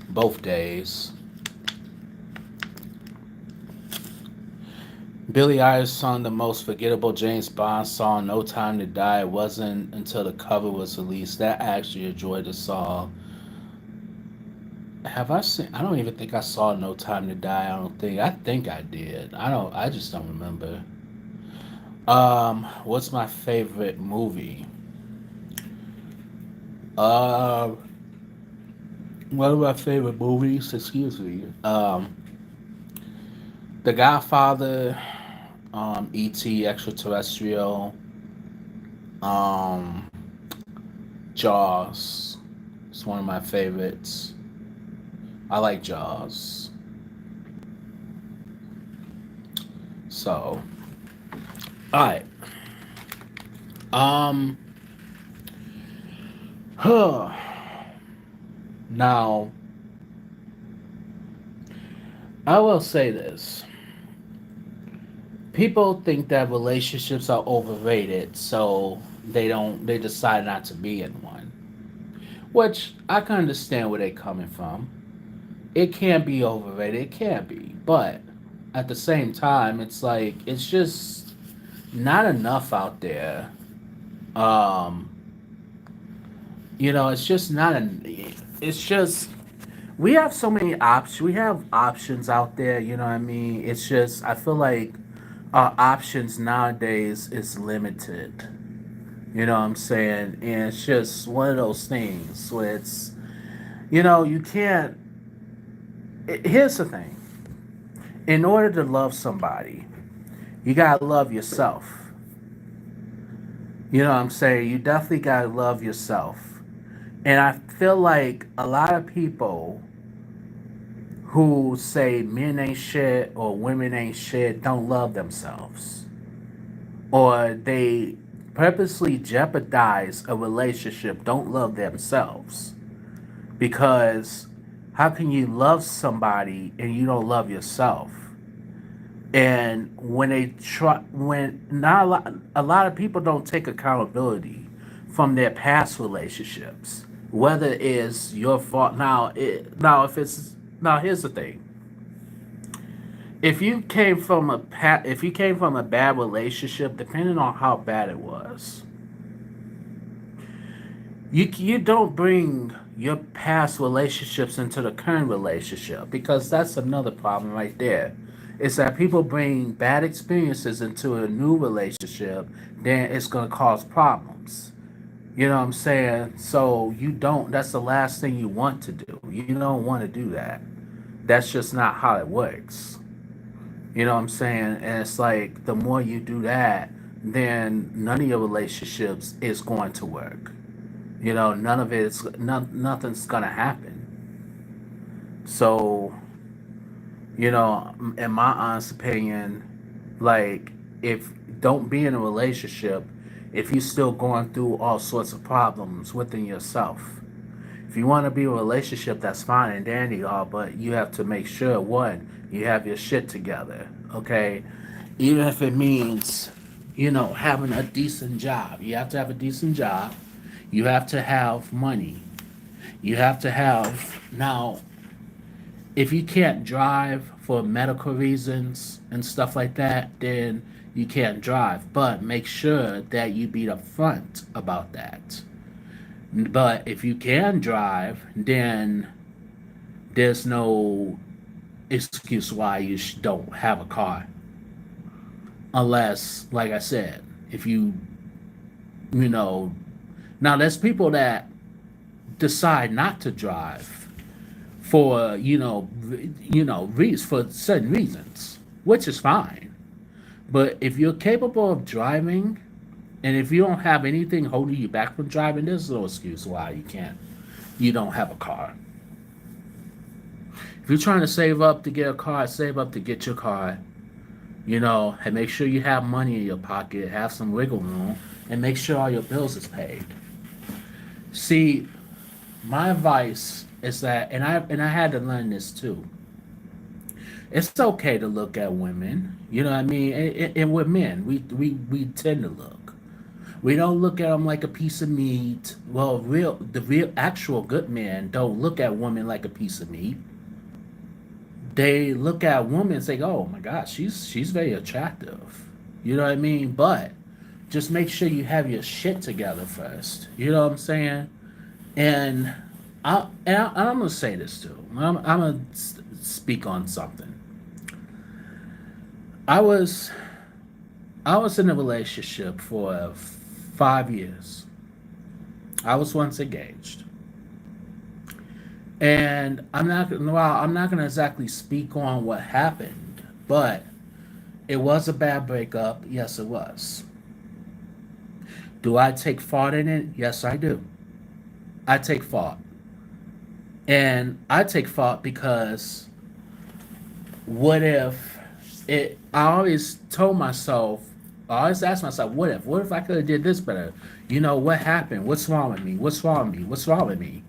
both days. Billie Eilish sung the most forgettable James Bond song, "No Time to Die." It wasn't until the cover was released that I actually enjoyed the song. Have I seen? I don't even think I saw "No Time to Die." I don't think. I think I did. I don't. I just don't remember. What's my favorite movie? Uh, one of my favorite movies. Excuse me. The Godfather. E.T. Extraterrestrial. Um, Jaws. It's one of my favorites. I like Jaws. So, all right. Um, huh. Now, I will say this. People think that relationships are overrated, so they decide not to be in one. Which I can understand where they're coming from. It can be overrated, it can be, but at the same time, it's like it's just not enough out there. Um, it's just not an. It's just we have so many options. We have options out there. You know what I mean? It's just I feel like our options nowadays is limited. You know what I'm saying? And it's just one of those things where it's you can't. Here's the thing: in order to love somebody, you gotta love yourself. You know what I'm saying? You definitely gotta love yourself. And I feel like a lot of people who say men ain't shit or women ain't shit don't love themselves. Or they purposely jeopardize a relationship, don't love themselves. Because how can you love somebody and you don't love yourself? And when they try, when not a lot of people don't take accountability from their past relationships, whether it's your fault. Now if it's now here's the thing: if you came from a bad relationship, depending on how bad it was, you don't bring your past relationships into the current relationship because that's another problem right there. Is that people bring bad experiences into a new relationship, then it's going to cause problems. You know what I'm saying? So you don't. That's the last thing you want to do. You don't want to do that. That's just not how it works. You know what I'm saying? And it's like the more you do that, then none of your relationships is going to work. None of nothing's gonna happen. So, In my honest opinion, like, if don't be in a relationship if you're still going through all sorts of problems within yourself. If you want to be in a relationship, that's fine and dandy, all, but you have to make sure, one, you have your shit together, okay? Even if it means, having a decent job. You have to have a decent job. You have to have money. You have to have, now, if you can't drive for medical reasons and stuff like that, then you can't drive. But make sure that you be upfront about that. But if you can drive, then there's no excuse why you don't have a car. Unless, like I said, if you know, now there's people that decide not to drive for, for certain reasons, which is fine. But if you're capable of driving, and if you don't have anything holding you back from driving, there's no excuse why you don't have a car. If you're trying to save up to get a car, save up to get your car, and make sure you have money in your pocket, have some wiggle room, and make sure all your bills is paid. See, my advice is that, and I had to learn this too. It's okay to look at women, you know what I mean, and with men, we tend to look. We don't look at them like a piece of meat. Well, the real actual good men don't look at women like a piece of meat. They look at women and say, "Oh my gosh, she's very attractive." You know what I mean? But just make sure you have your shit together first. You know what I'm saying? And I'm gonna say this too. I'm gonna speak on something. I was I was in a relationship for 5 years. I was once engaged, and I'm not gonna exactly speak on what happened, but it was a bad breakup. Yes, it was. Do I take fault in it? Yes, I do. I take fault. And I take fault because what if I always told myself, I always ask myself, what if? What if I could have did this better? What happened? What's wrong with me? What's wrong with me? What's wrong with me?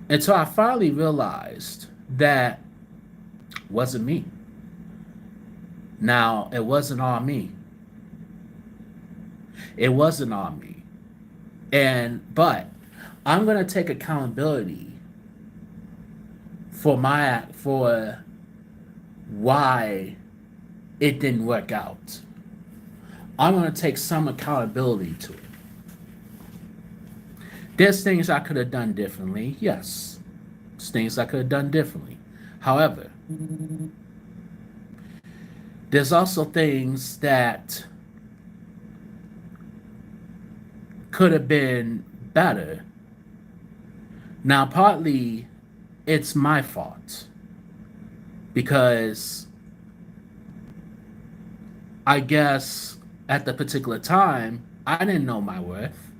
Until I finally realized that wasn't me. Now, it wasn't all me. It wasn't all me. But I'm gonna take accountability for why it didn't work out. I'm gonna take some accountability to it. There's things I could have done differently, yes. There's things I could have done differently. However, there's also things that could have been better. Now, partly it's my fault because I guess at the particular time, I didn't know my worth.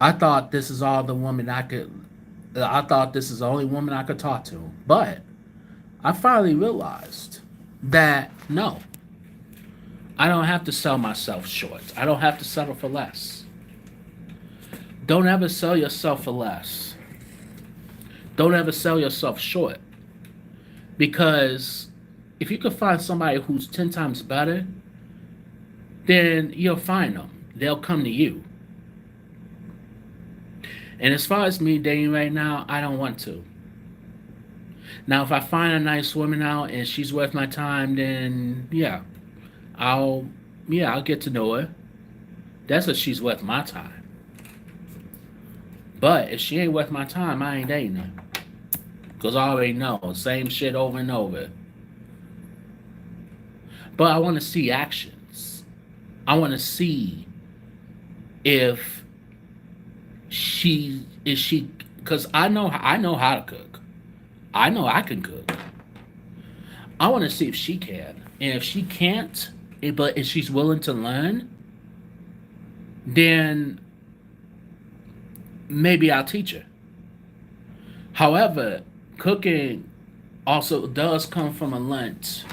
I thought this is all the woman I could, I thought this is the only woman I could talk to. But I finally realized that no, I don't have to sell myself short. I don't have to settle for less. Don't ever sell yourself for less. Don't ever sell yourself short. Because if you can find somebody who's 10 times better, then you'll find them. They'll come to you. And as far as me dating right now, I don't want to. Now, if I find a nice woman out and she's worth my time, then I'll I'll get to know her. That's if she's worth my time. But if she ain't worth my time, I ain't dating her. Because I already know. Same shit over and over. But I want to see actions. I want to see if she because I know how to cook. I know I can cook. I want to see if she can. And if she can't, but if she's willing to learn, then maybe I'll teach her. However, cooking also does come from a learned,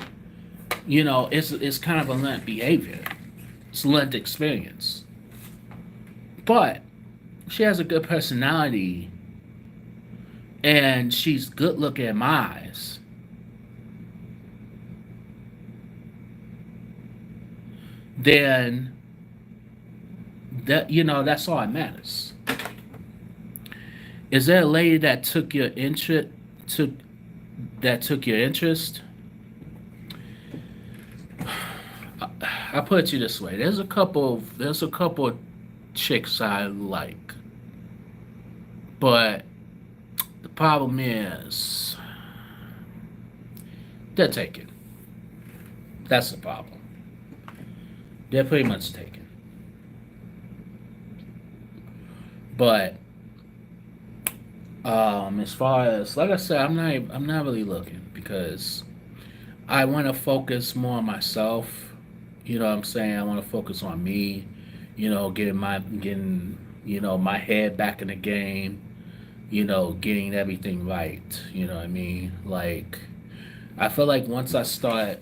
it's kind of a learned behavior. It's learned experience. But she has a good personality and she's good looking in my eyes, then that's all that matters. Is there a lady that took took your interest? I put it to you this way: there's a couple chicks I like, but the problem is they're taken. That's the problem. They're pretty much taken. But as far as like I said, I'm not really looking because I want to focus more on myself. You know what I'm saying? I want to focus on me. Getting my head back in the game. Getting everything right. You know what I mean? Like I feel like once I start,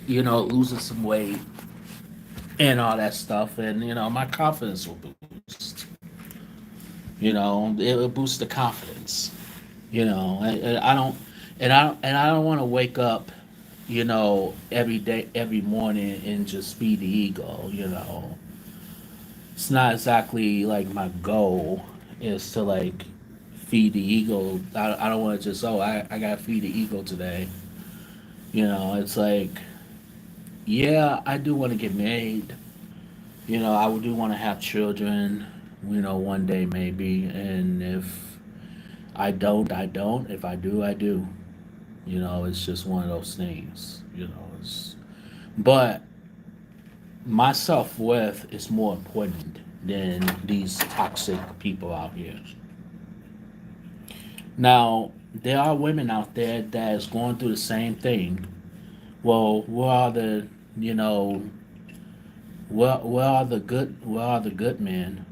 losing some weight and all that stuff, and my confidence will boost. It will boost the confidence. I don't, and I don't want to wake up, every day, every morning, and just feed the ego. It's not exactly like my goal is to like feed the ego. I don't want to just I gotta feed the ego today. It's like yeah, I do want to get married. I do want to have children. One day maybe, and if I don't, I don't. If I do, I do. It's just one of those things. But my self worth is more important than these toxic people out here. Now, there are women out there that is going through the same thing. Well, you know, where are the good men?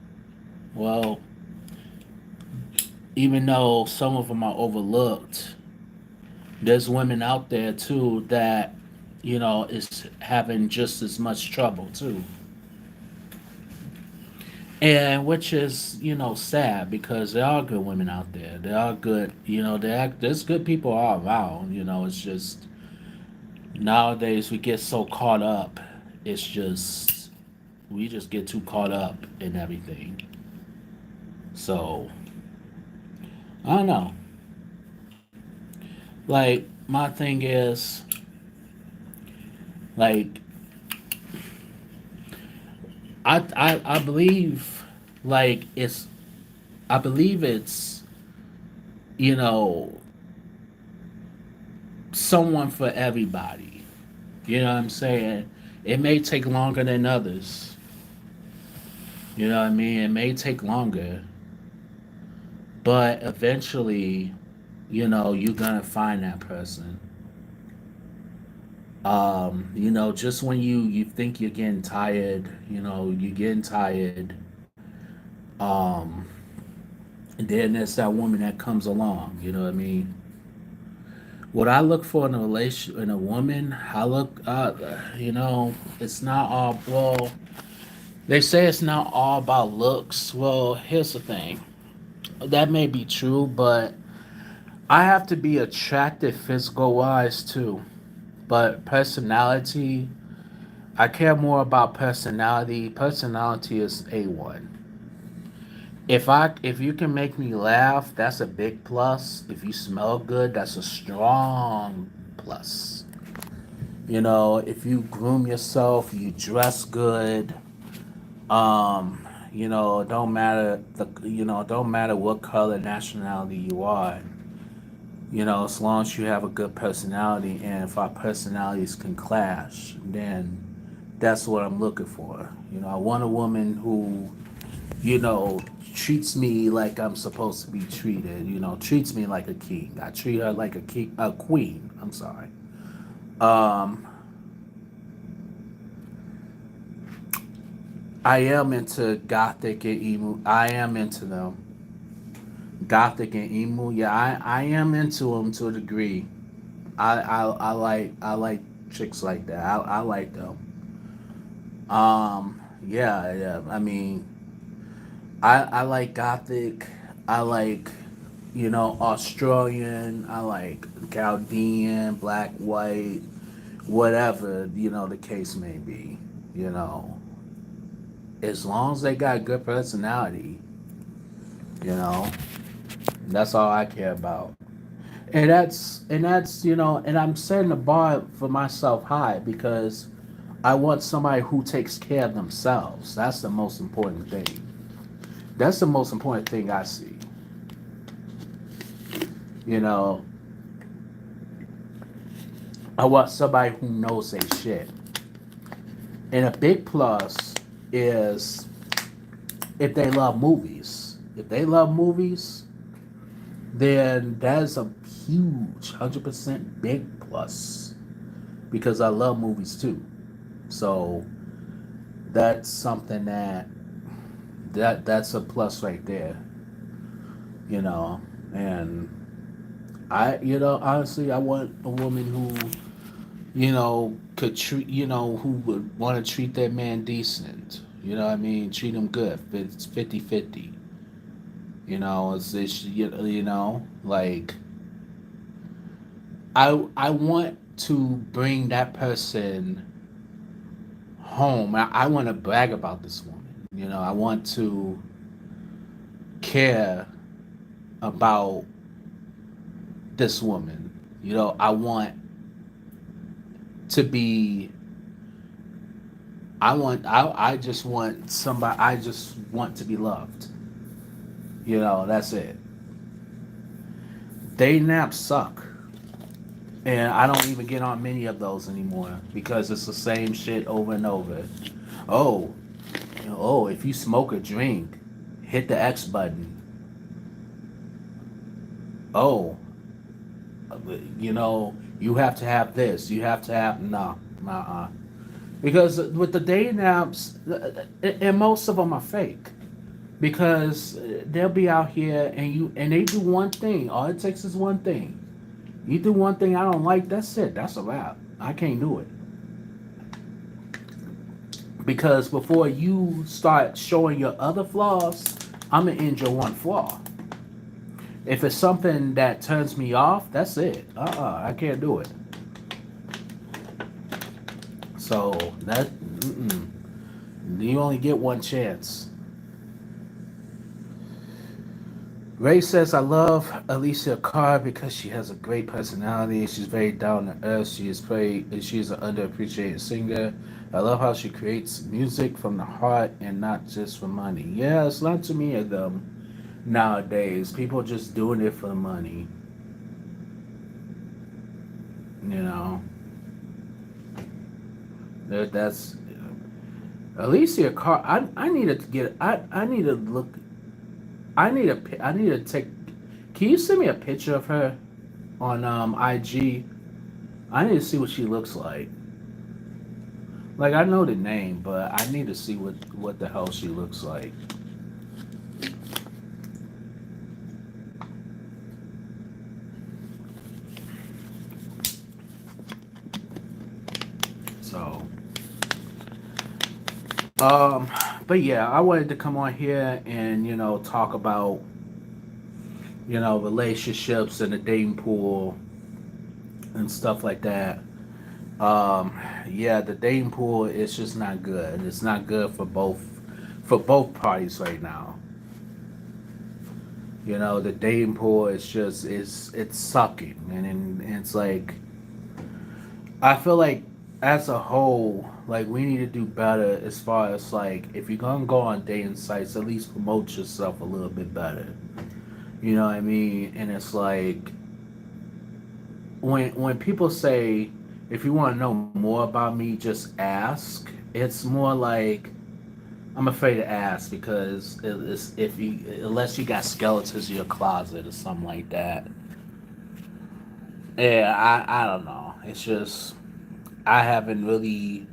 Well, even though some of them are overlooked, there's women out there too that, is having just as much trouble too. And which is, sad because there are good women out there. There are good, there's good people all around. It's just nowadays we get so caught up. It's just we just get too caught up in everything. So I don't know. Like my thing is like I believe like I believe it's you know someone for everybody. You know what I'm saying? It may take longer than others. You know what I mean? It may take longer, but eventually, you're gonna find that person. Just when you think you're getting tired, you're getting tired. Um, and then there's that woman that comes along. You know what I mean? What I look for in a relation in a woman, I look, it's not all well. They say it's not all about looks. Well, here's the thing. That may be true, but I have to be attractive physical wise too. But personality, I care more about personality. Personality is A1. If you can make me laugh, that's a big plus. If you smell good, that's a strong plus. If you groom yourself, you dress good, don't matter don't matter what color nationality you are. As long as you have a good personality, and if our personalities can clash, then that's what I'm looking for. I want a woman who, you know, treats me like I'm supposed to be treated. Treats me like a king. I treat her like a queen. I'm sorry. Um, I am into gothic and emo. I am into them. Gothic and emo. Yeah, I am into them to a degree. I like chicks like that. I like them. Yeah, yeah. I mean, I like Gothic. I like, Australian. I like Chaldean, black, white, whatever, the case may be. You know, as long as they got good personality, you know, that's all I care about. And I'm setting the bar for myself high because I want somebody who takes care of themselves. That's the most important thing. That's the most important thing I see. You know, I want somebody who knows their shit. And a big plus is if they love movies. If they love movies, then that's a huge 100% big plus because I love movies too. So that's something that's a plus right there, you know. And honestly, I want a woman who, could treat, who would want to treat that man decent. You know what I mean? Treat him good. It's 50-50. Like I want to bring that person home. I want to brag about this woman. I want to care about this woman. I want to be. I just want somebody. I just want to be loved. That's it. Day naps suck, and I don't even get on many of those anymore because it's the same shit over and over. Oh, if you smoke or drink, hit the X button. Oh, you have to have this. You have to have no, nah. Because with the day naps, and most of them are fake. Because they'll be out here and they do one thing. All it takes is one thing. You do one thing I don't like. That's it. That's a wrap. I can't do it. Because before you start showing your other flaws, I'm gonna end your one flaw. If it's something that turns me off, that's it. I can't do it. So you only get one chance. Ray says, I love Alicia Carr because she has a great personality. She's very down to earth. She's an underappreciated singer. I love how she creates music from the heart and not just for money. Yeah, it's not too many of them nowadays. People just doing it for the money. You know, that's Alicia Carr. I need to get. I need to look. I need to take. Can you send me a picture of her on IG? I need to see what she looks like. Like I know the name, but I need to see what the hell she looks like. So, um, but yeah, I wanted to come on here and talk about relationships and the dating pool and stuff like that. Yeah, the dating pool is just not good. It's not good for both parties right now. The dating pool is just it's sucking, and it's like I feel like as a whole, like we need to do better as far as like if you're gonna go on dating sites, at least promote yourself a little bit better. You know what I mean? And it's like when people say if you want to know more about me, just ask. It's more like I'm afraid to ask because it's if you unless you got skeletons in your closet or something like that. Yeah, I don't know. It's just I haven't really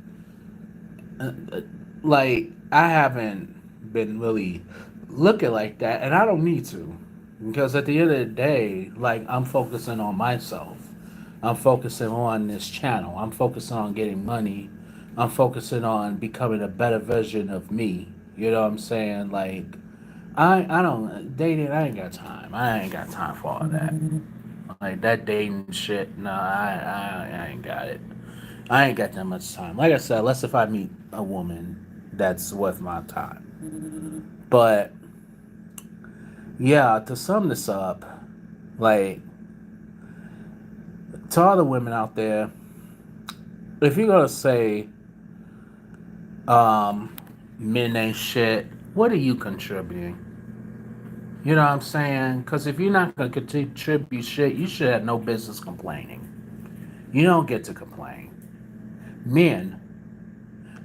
like I haven't been really looking like that, and I don't need to. Because at the end of the day, like, I'm focusing on myself. I'm focusing on this channel. I'm focusing on getting money. I'm focusing on becoming a better version of me. You know what I'm saying? Like, I don't dating. I ain't got time. I ain't got time for all that. Like that dating shit. No, I ain't got it. I ain't got that much time. Like I said, unless if I meet a woman that's worth my time. But yeah, to sum this up, like, to all the women out there, if you're gonna say men ain't shit, what are you contributing? You know what I'm saying? Because if you're not gonna contribute shit, you should have no business complaining. You don't get to complain. Men,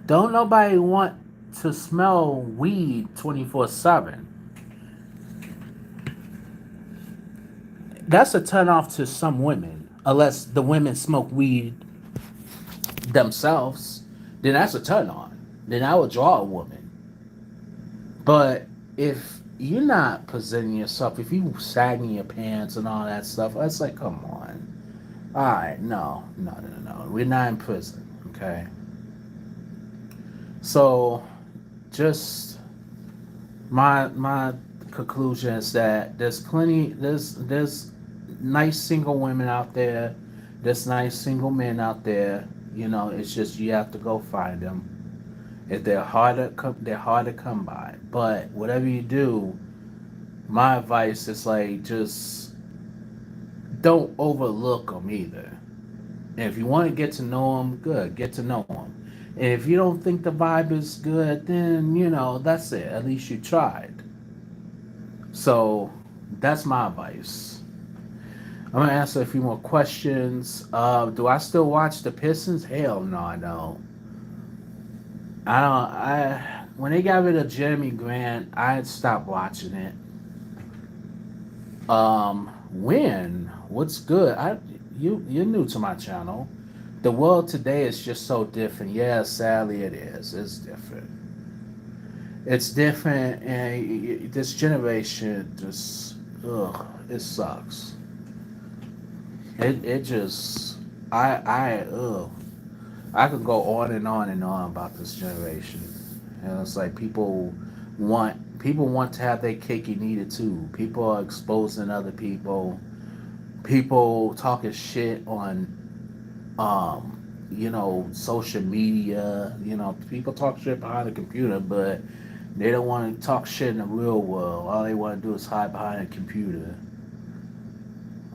don't nobody want to smell weed 24/7. That's a turn off to some women, unless the women smoke weed themselves. Then that's a turn on. Then I would draw a woman. But if you're not presenting yourself, if you sagging your pants and all that stuff, it's like, come on. All right, no, no, no, no, no. We're not in prison, okay? So, just my conclusion is that there's nice single women out there, there's nice single men out there. You know, it's just you have to go find them. If they're hard to come by. But whatever you do, my advice is like just don't overlook them either. And if you want to get to know them, good, get to know them. And if you don't think the vibe is good, then that's it. At least you tried. So that's my advice. I'm gonna answer a few more questions. Do I still watch the Pistons? Hell no, I don't. I don't. I When they got rid of Jeremy Grant, I stopped watching it. When? What's good? You're new to my channel. The world today is just so different. Yeah, sadly it is. It's different. It's different, and this generation just it sucks. It just I could go on and on and on about this generation. And it's like people want to have their cake and eat it too. People are exposing other people. People talking shit on social media. People talk shit behind the computer, but they don't want to talk shit in the real world. All they want to do is hide behind a computer.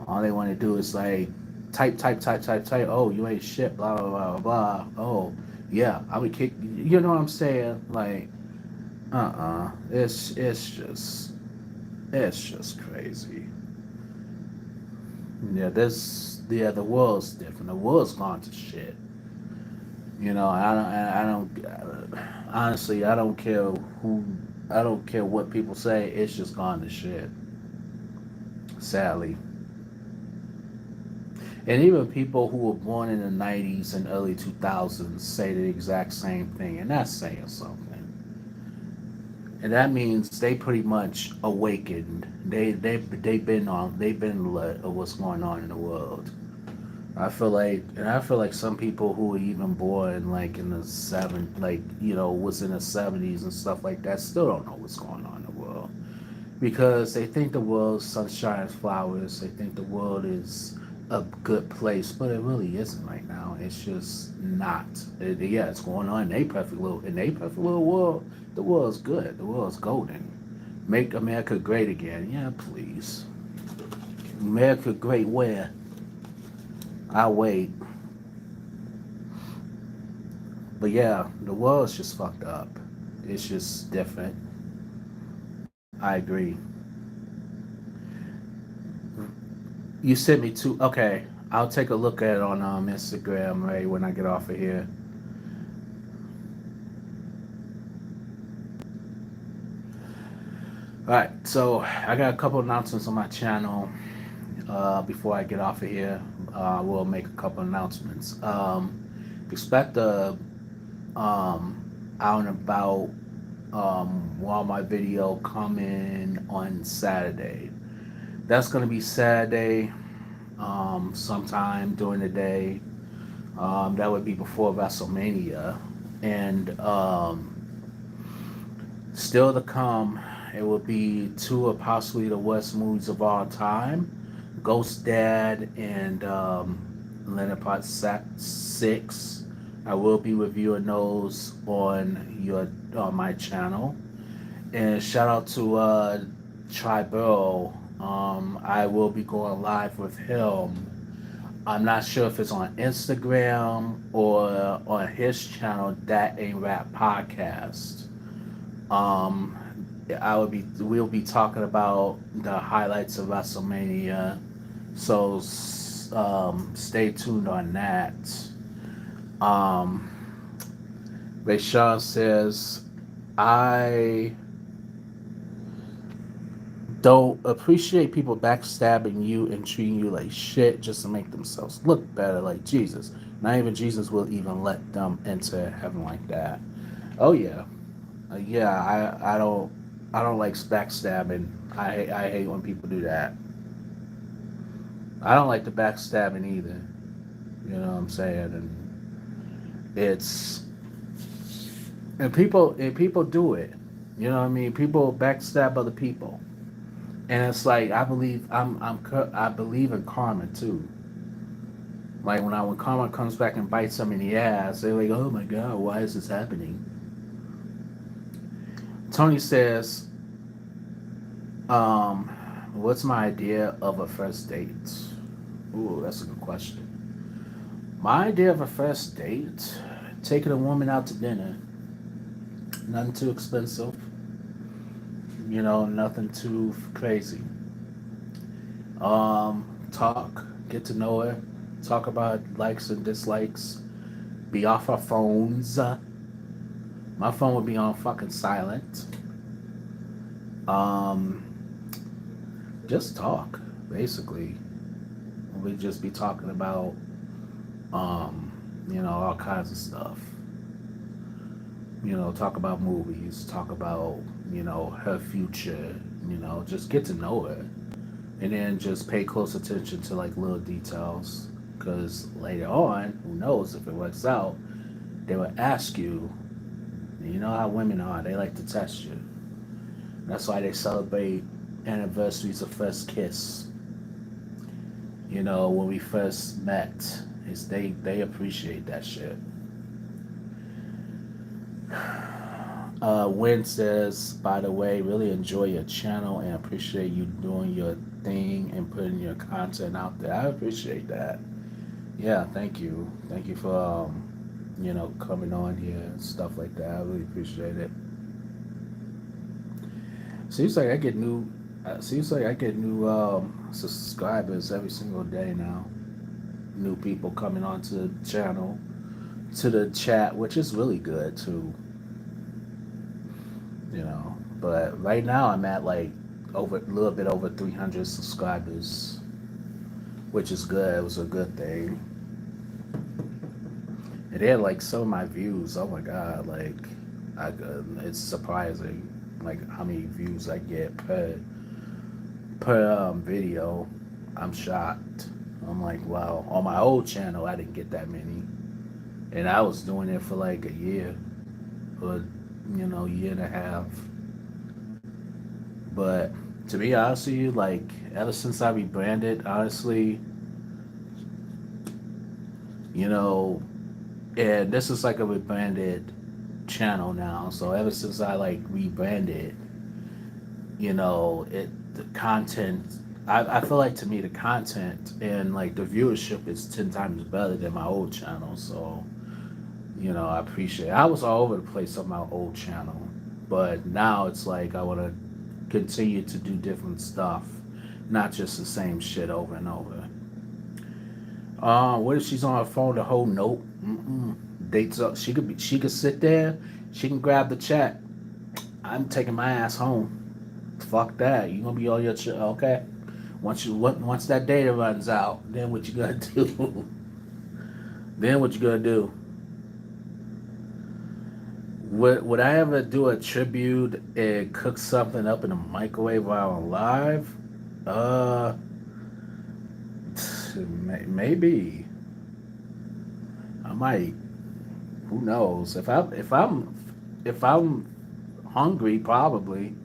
All they want to do is like type, type, type, type, type. Oh, you ain't shit. Blah blah blah blah. Oh, yeah, I would kick. You know what I'm saying? Like, it's just crazy. The world's different. The world's gone to shit. I don't honestly, I don't care what people say. It's just gone to shit. Sadly. And even people who were born in the 90s and early 2000s say the exact same thing, and that's saying something. And that means they pretty much awakened. They've been alert of what's going on in the world. I feel like some people who were even born like in the was in the 70s and stuff like that still don't know what's going on in the world, because they think the world's sunshine and flowers. They think the world is a good place, but it really isn't right now. It's just not. Yeah, it's going on in a perfect little world. The world's good. The world's golden. Make America great again. Yeah, please. America great where? I wait. But yeah, the world's just fucked up. It's just different. I agree. You sent me to. Okay, I'll take a look at it on Instagram right when I get off of here. All right, so I got a couple announcements on my channel. Before I get off of here, we'll make a couple announcements. Expect a out and about Walmart video coming on Saturday. That's going to be Saturday, sometime during the day. That would be before WrestleMania. And still to come, it will be two of possibly the worst movies of all time, Ghost Dad and Leonard Part 6. I will be reviewing those on my channel. And shout out to Tribal. I will be going live with him. I'm not sure if it's on Instagram or on his channel, That Ain't Rap Podcast. Um, we'll be talking about the highlights of WrestleMania. So stay tuned on that. Um, Rayshawn says, I don't appreciate people backstabbing you and treating you like shit just to make themselves look better, like Jesus. Not even Jesus will even let them into heaven like that. Oh yeah, yeah. I don't like backstabbing. I hate when people do that. I don't like the backstabbing either. You know what I'm saying? And it's and people do it. You know what I mean? People backstab other people, and it's like I believe in karma too. Like when karma comes back and bites them in the ass, they're like, "Oh my god, why is this happening?" Tony says, "What's my idea of a first date?" Ooh, that's a good question. My idea of a first date: taking a woman out to dinner, nothing too expensive, nothing too crazy. Talk, get to know her, talk about likes and dislikes, be off our phones. My phone would be on fucking silent. Um, just talk, basically. We'd just be talking about, all kinds of stuff. Talk about movies, talk about, her future, just get to know her. And then just pay close attention to like little details. Because later on, who knows if it works out, they will ask you, you know how women are, they like to test you. That's why they celebrate anniversaries of first kiss. When we first met, is they appreciate that shit. Win says, by the way, really enjoy your channel and appreciate you doing your thing and putting your content out there. I appreciate that. Yeah, thank you. Thank you for coming on here and stuff like that. I really appreciate it. Seems like I get new. Seems like I get new subscribers every single day now. New people coming onto the channel, to the chat, which is really good too. But right now I'm at like over a little bit over 300 subscribers, which is good. It was a good thing. And they had like some of my views. Oh my god! Like, it's surprising, like how many views I get per video. I'm shocked. I'm like, wow. On my old channel, I didn't get that many, and I was doing it for like a year, or year and a half. But to be honest with you, like ever since I rebranded, honestly, you know, and this is like a rebranded channel now. So ever since I like rebranded, the content. I feel like to me the content and like the viewership is 10 times better than my old channel. So I appreciate it. I was all over the place on my old channel, but now it's like I want to continue to do different stuff, not just the same shit over and over. What if she's on her phone the whole note? Mm-mm. Dates up. She could sit there. She can grab the chat. I'm taking my ass home. Fuck that. You gonna be all your okay? Once that data runs out, then what you gonna do? Then what you gonna do? Would I ever do a tribute and cook something up in the microwave while I'm live? Uh, maybe I might. Who knows? If I'm hungry, probably.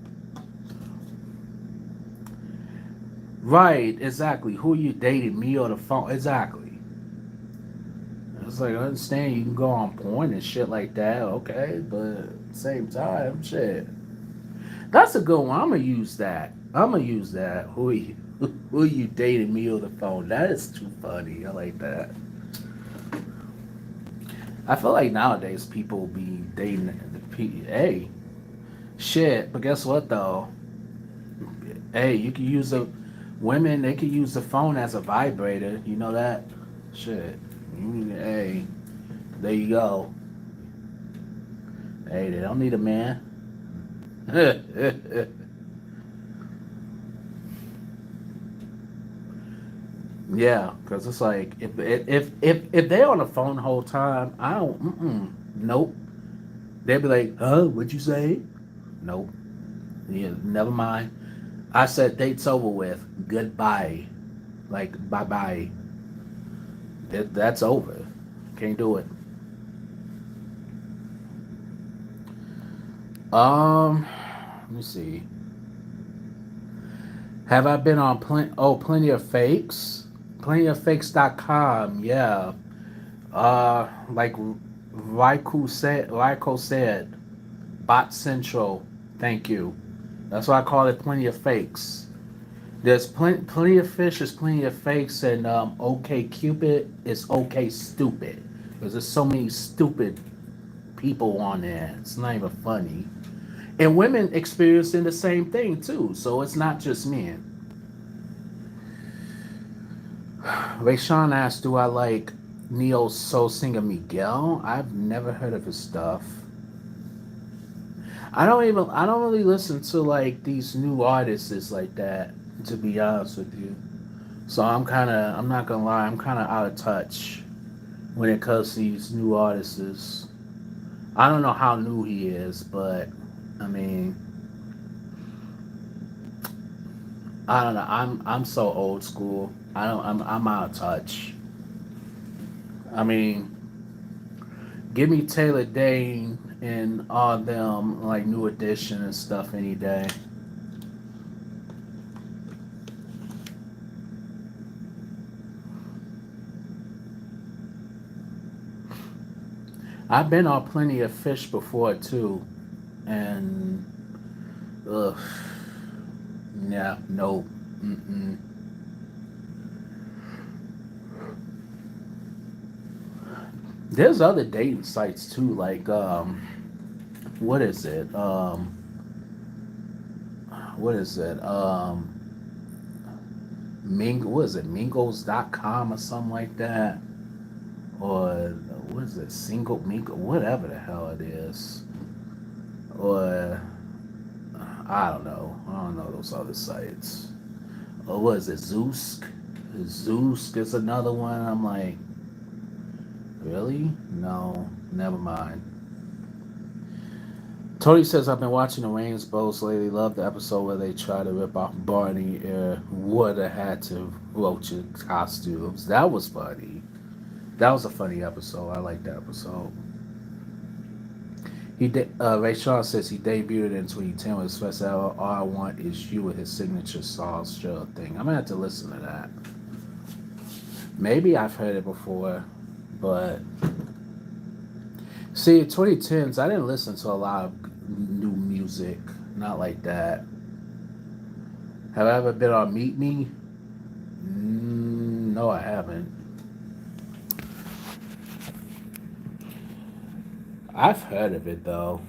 Right, exactly. Who you dating, me or the phone? Exactly. It's like I understand you can go on porn and shit like that, okay, but at the same time, shit. That's a good one. I'm gonna use that. I'm gonna use that. Who you dating, me or the phone? That is too funny. I like that. I feel like nowadays people be dating Hey, shit. But guess what though? Hey, you can use a women. They can use the phone as a vibrator. You know that? Shit. Hey, there you go. Hey, they don't need a man. Yeah, because it's like if they're on the phone the whole time, I don't. Nope. They'd be like, "Huh? What'd you say?" Nope. Yeah, never mind. I said date's over with. Goodbye. Like bye bye. That's over. Can't do it. Let me see. Have I been on Plenty of Fakes? Plentyofakes.com. Yeah. Like Raiko said, Bot Central. Thank you. That's why I call it Plenty of Fakes. There's plenty of fish, there's plenty of fakes, and OK Cupid is OK Stupid. Because there's so many stupid people on there. It's not even funny. And women experiencing the same thing too. So it's not just men. Ray Sean asked, "Do I like neo soul singer Miguel? I've never heard of his stuff. I don't really listen to like these new artists like that. To be honest with you, so I'm not gonna lie, I'm kind of out of touch when it comes to these new artists. I don't know how new he is, but I mean, I don't know. I'm so old school. I'm out of touch. I mean, give me Taylor Dane and all them like New Edition and stuff any day. I've been on Plenty of Fish before too, and ugh, yeah, nope. Mm-mm. There's other dating sites too, like what is it? What is it? What is it? Mingles.com or something like that, or what is it? Single Mingle, whatever the hell it is, or I don't know. I don't know those other sites. Or what is it? Zeus. Zeus is another one. I'm like, really? No, never mind. Tony says, I've been watching the Rainbows lately. Love the episode where they try to rip off Barney would have had to roach costumes. That was funny. That was a funny episode. I like that episode. Ray Shaw says he debuted in 2010 with Special All I Want Is You with his signature Saul's Show thing. I'm going to have to listen to that. Maybe I've heard it before, but see, 2010s, I didn't listen to a lot of new music. Not like that. Have I ever been on Meet Me? No, I haven't. I've heard of it though.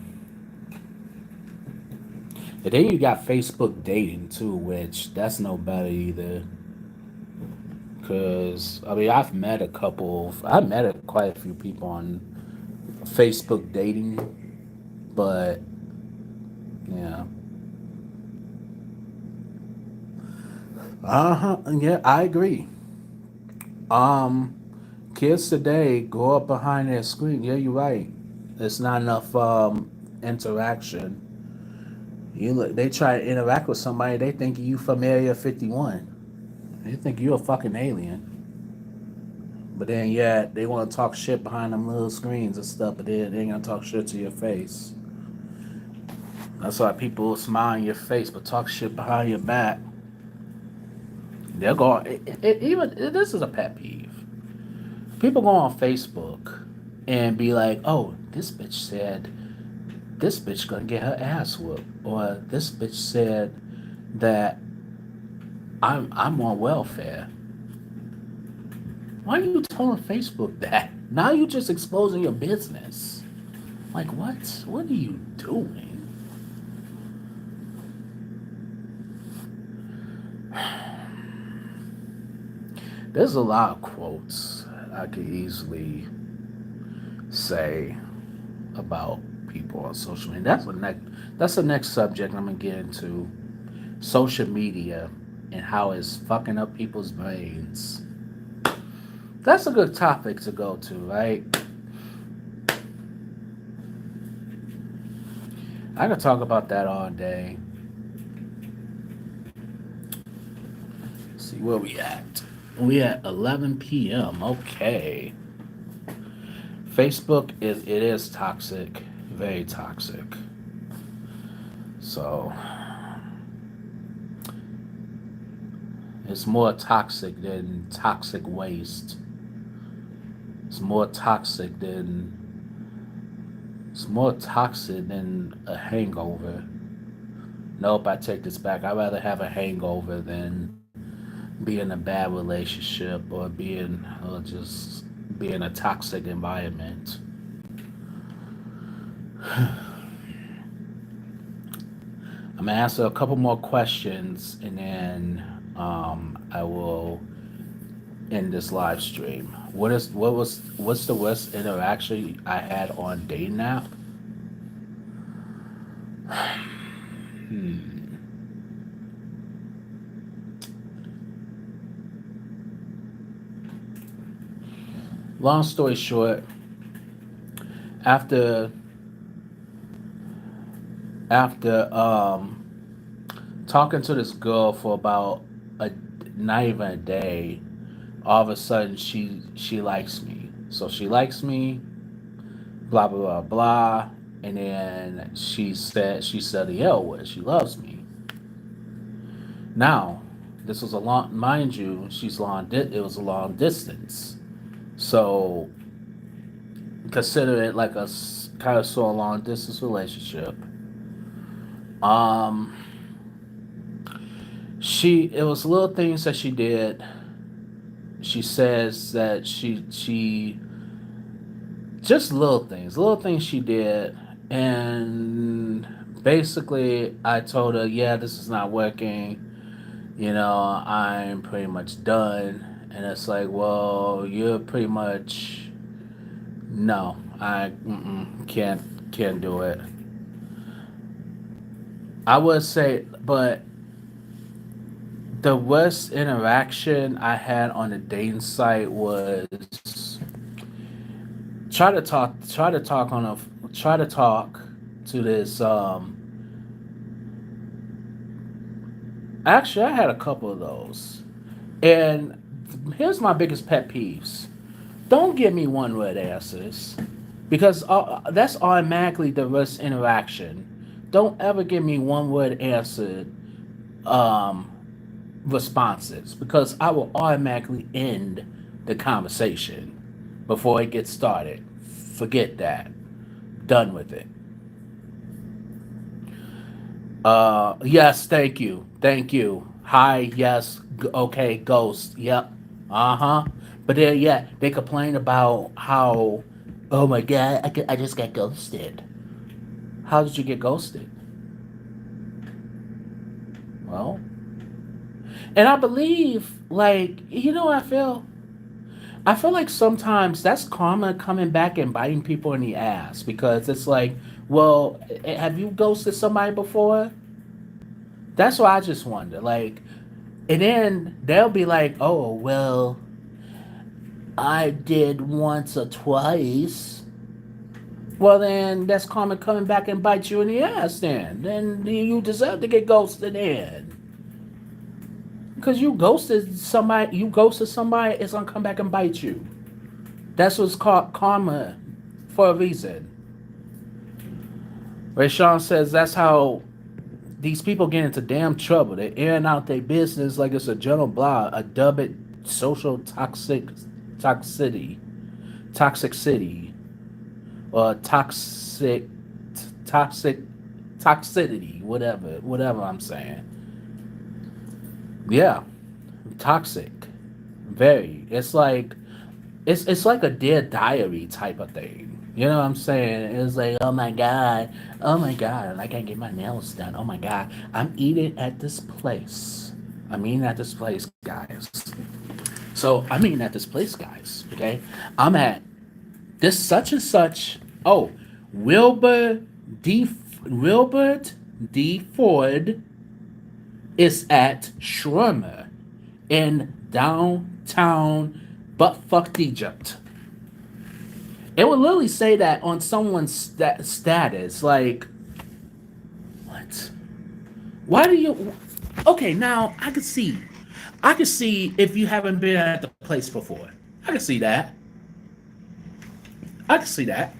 And then you got Facebook dating too, which that's no better either. Cause I mean, I've met quite a few people on Facebook dating, but yeah, yeah, I agree. Um, Kids today go up behind their screen. Yeah, you're right. There's not enough interaction. You look, they try to interact with somebody, they think you from Area 51. They think you're a fucking alien. But then, yeah, they want to talk shit behind them little screens and stuff, but they ain't gonna talk shit to your face. That's why people smile in your face but talk shit behind your back. They'll go on, this is a pet peeve. People go on Facebook and be like, oh, this bitch gonna get her ass whooped. Or this bitch said that I'm on welfare. Why are you telling Facebook that? Now you just exposing your business. Like what? What are you doing? There's a lot of quotes I could easily say about people on social media. That's the next subject I'm gonna get into. Social media and how it's fucking up people's brains. That's a good topic to go to, right? I could talk about that all day. Let's see where we at. We at 11 p.m. Okay. Facebook is toxic, very toxic. So it's more toxic than toxic waste. It's more toxic than it's more toxic than a hangover. Nope, I take this back. I'd rather have a hangover than be in a bad relationship or just be in a toxic environment. I'm gonna answer a couple more questions and then I will end this live stream. What's the worst interaction I had on dating app? Hmm. Long story short, after talking to this girl for about a not even a day, all of a sudden she likes me. So she likes me, blah blah blah blah, and then she said the L word. She loves me. Now, this was a long, mind you, it was a long distance. So consider it like a kind of sort of long distance relationship. Um, it was little things that she did. She says that she just little things she did, and basically I told her, yeah, this is not working. I'm pretty much done. And it's like, well, you're pretty much no, can't do it. I would say, but the worst interaction I had on the dating site was try to talk to this. Actually, I had a couple of those, and here's my biggest pet peeves: don't give me one word answers, because that's automatically the worst interaction. Don't ever give me one word answer um, responses, because I will automatically end the conversation before it gets started. Forget that. Done with it. Yes, thank you. Thank you. Hi, yes, okay, ghost. Yep. Uh huh. But then, yeah, they complain about how, oh my god, I just got ghosted. How did you get ghosted? Well, and I believe, like, I feel like sometimes that's karma coming back and biting people in the ass, because it's like, well, have you ghosted somebody before? That's why I just wonder. Like, and then they'll be like, oh, well, I did once or twice. Well, then that's karma coming back and bite you in the ass. Then you deserve to get ghosted. Then, because you ghosted somebody, it's gonna come back and bite you. That's what's called karma, for a reason. Ray Sean says that's how these people get into damn trouble. They're airing out their business like it's a journal blog, a dub it social toxicity, toxic city, or toxic toxicity, whatever I'm saying. Yeah, toxic, very. It's like a dear diary type of thing. You know what I'm saying? It's like, oh my god, I can't get my nails done. Oh my god, I'm eating at this place. I'm eating at this place, guys. So I'm eating at this place, guys. Okay, I'm at this such and such. Oh, Wilbur D. Wilbert D. Ford is at Shawarma in downtown buttfuck Egypt. It would literally say that on someone's status. Like, what? Why do you? Okay, now I could see. I could see if you haven't been at the place before. I can see that. I can see that.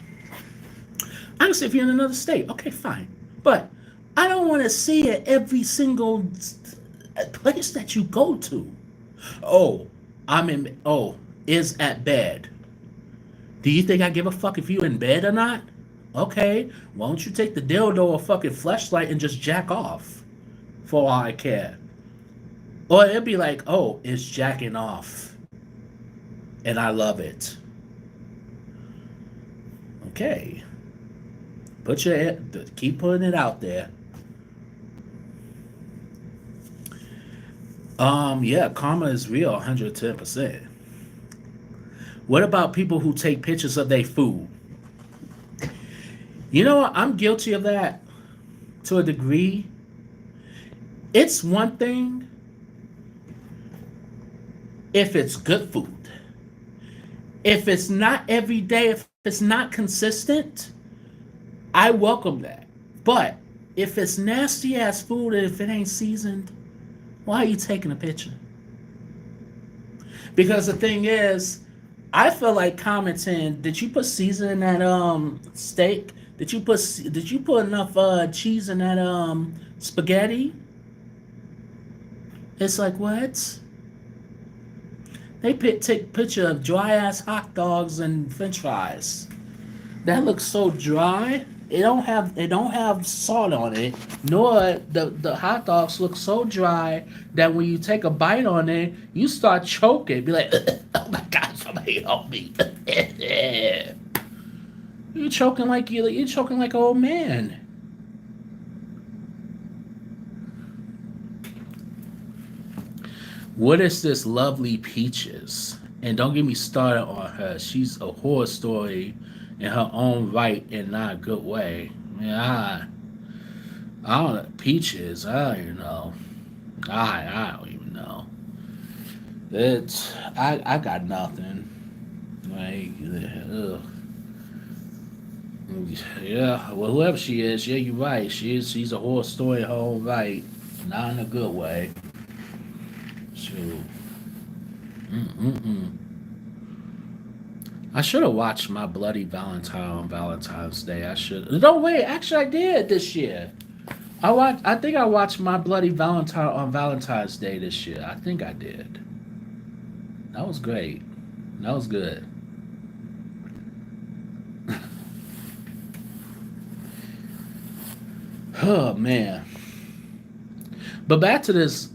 I can see if you're in another state. Okay, fine. But I don't want to see it every single place that you go to. Oh, is at bed. Do you think I give a fuck if you in bed or not? Okay, why don't you take the dildo or fucking flashlight and just jack off? For all I care. Or it'd be like, oh, it's jacking off. And I love it. Okay. Keep putting it out there. Yeah, karma is real 110%. What about people who take pictures of their food? You know what? I'm guilty of that to a degree. It's one thing if it's good food. If it's not every day, if it's not consistent, I welcome that. But if it's nasty ass food and if it ain't seasoned, why are you taking a picture? Because the thing is, I feel like commenting. Did you put seasoning in that steak? Did you put enough cheese in that spaghetti? It's like what? They take picture of dry ass hot dogs and French fries. That looks so dry. It don't have salt on it. Nor the hot dogs look so dry that when you take a bite on it, you start choking. Be like, oh my god, somebody help me. You're choking like you're choking like an old man. What is this lovely Peaches? And don't get me started on her. She's a horror story in her own right and not a good way. Yeah, I don't know. Peaches, I don't even know. I don't even know. I got nothing. Like, ugh. Yeah, well, whoever she is, yeah, you're right. She's a horror story in her own right, not in a good way. Shoot. Mm-mm-mm. I should have watched My Bloody Valentine on Valentine's Day. I should. No, wait. Actually, I did this year. I think I watched My Bloody Valentine on Valentine's Day this year. I think I did. That was great. That was good. Oh man. But back to this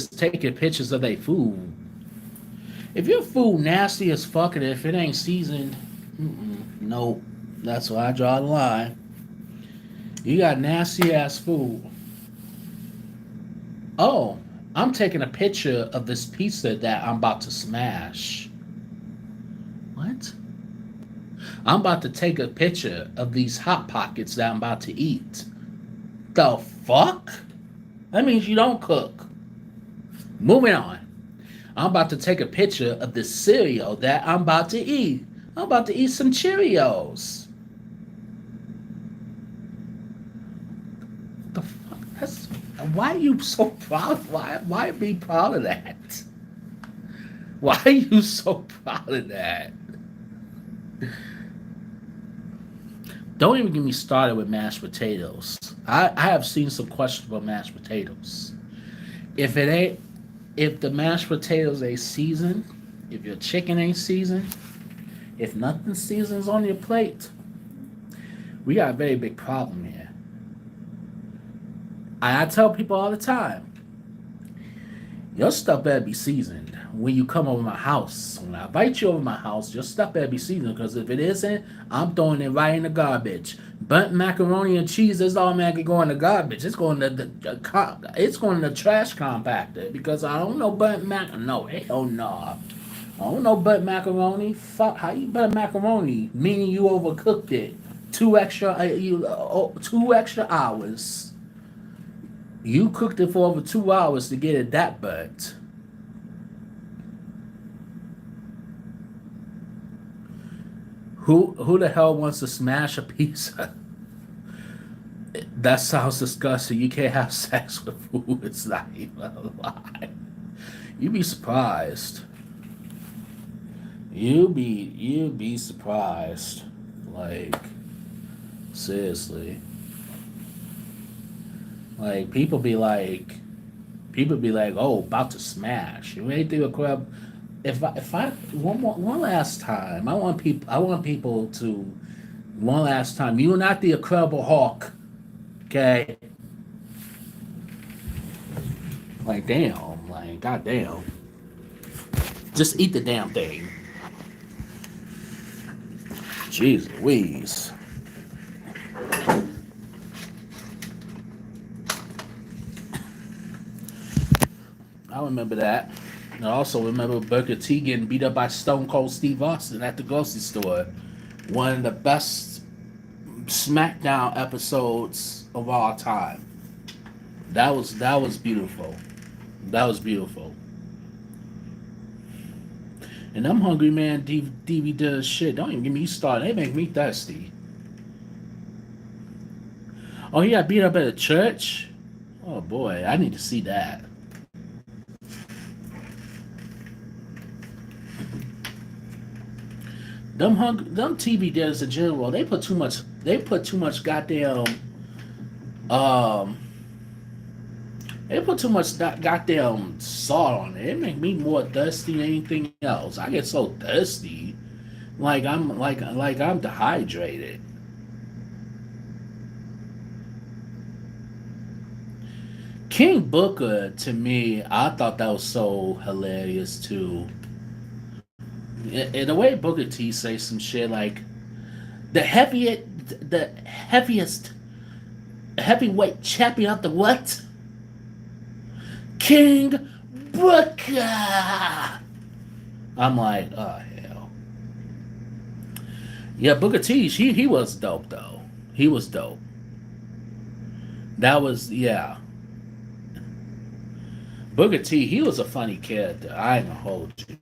taking pictures of their food. If your food nasty as fuck and if it ain't seasoned, nope. That's why I draw the line. You got nasty ass food. Oh, I'm taking a picture of this pizza that I'm about to smash. What? I'm about to take a picture of these hot pockets that I'm about to eat. The fuck? That means you don't cook. Moving on. I'm about to take a picture of the cereal that I'm about to eat. I'm about to eat some Cheerios. the fuck? That's why are you so proud? Why be proud of that? Why are you so proud of that? Don't even get me started with mashed potatoes. I have seen some questionable mashed potatoes. If it ain't, if the mashed potatoes ain't seasoned, if your chicken ain't seasoned, if nothing seasons on your plate, we got a very big problem here. I tell people all the time, your stuff better be seasoned when you come over my house. When I invite you over my house, your stuff better be seasoned because if it isn't, I'm throwing it right in the garbage. Burnt macaroni and cheese is automatically going to garbage. It's going to it's going to the trash compactor because I don't know burnt mac. No, hell no. I don't know burnt macaroni. Fuck, how you burnt macaroni? Meaning you overcooked it. 2 extra hours. You cooked it for over 2 hours to get it that burnt. Who the hell wants to smash a pizza? That sounds disgusting. You can't have sex with food. It's not even a lie. You'd be surprised. You'd be surprised. Like seriously. Like people be like, oh, about to smash. You ain't think a crab. If I one last time, I want people to one last time. You're not the Incredible Hulk, okay? Like damn, like goddamn. Just eat the damn thing. Jeez Louise. I remember that. And I also remember Booker T getting beat up by Stone Cold Steve Austin at the grocery store. One of the best SmackDown episodes of all time. That was beautiful. That was beautiful. And I'm hungry, man. DV does shit. Don't even get me started. They make me thirsty. Oh, he got beat up at a church. Oh boy, I need to see that. Them TV dinners in general, they put too much. They put too much goddamn. Um, they put too much goddamn salt on it. It make me more thirsty than anything else. I get so thirsty, like I'm dehydrated. King Booker to me, I thought that was so hilarious too. And the way Booker T say some shit like the heaviest heavyweight champion of the what? King Booker. I'm like, oh hell. Yeah, Booker T, he was dope though. He was dope. That was yeah. Booker T, he was a funny character. I ain't gonna hold you.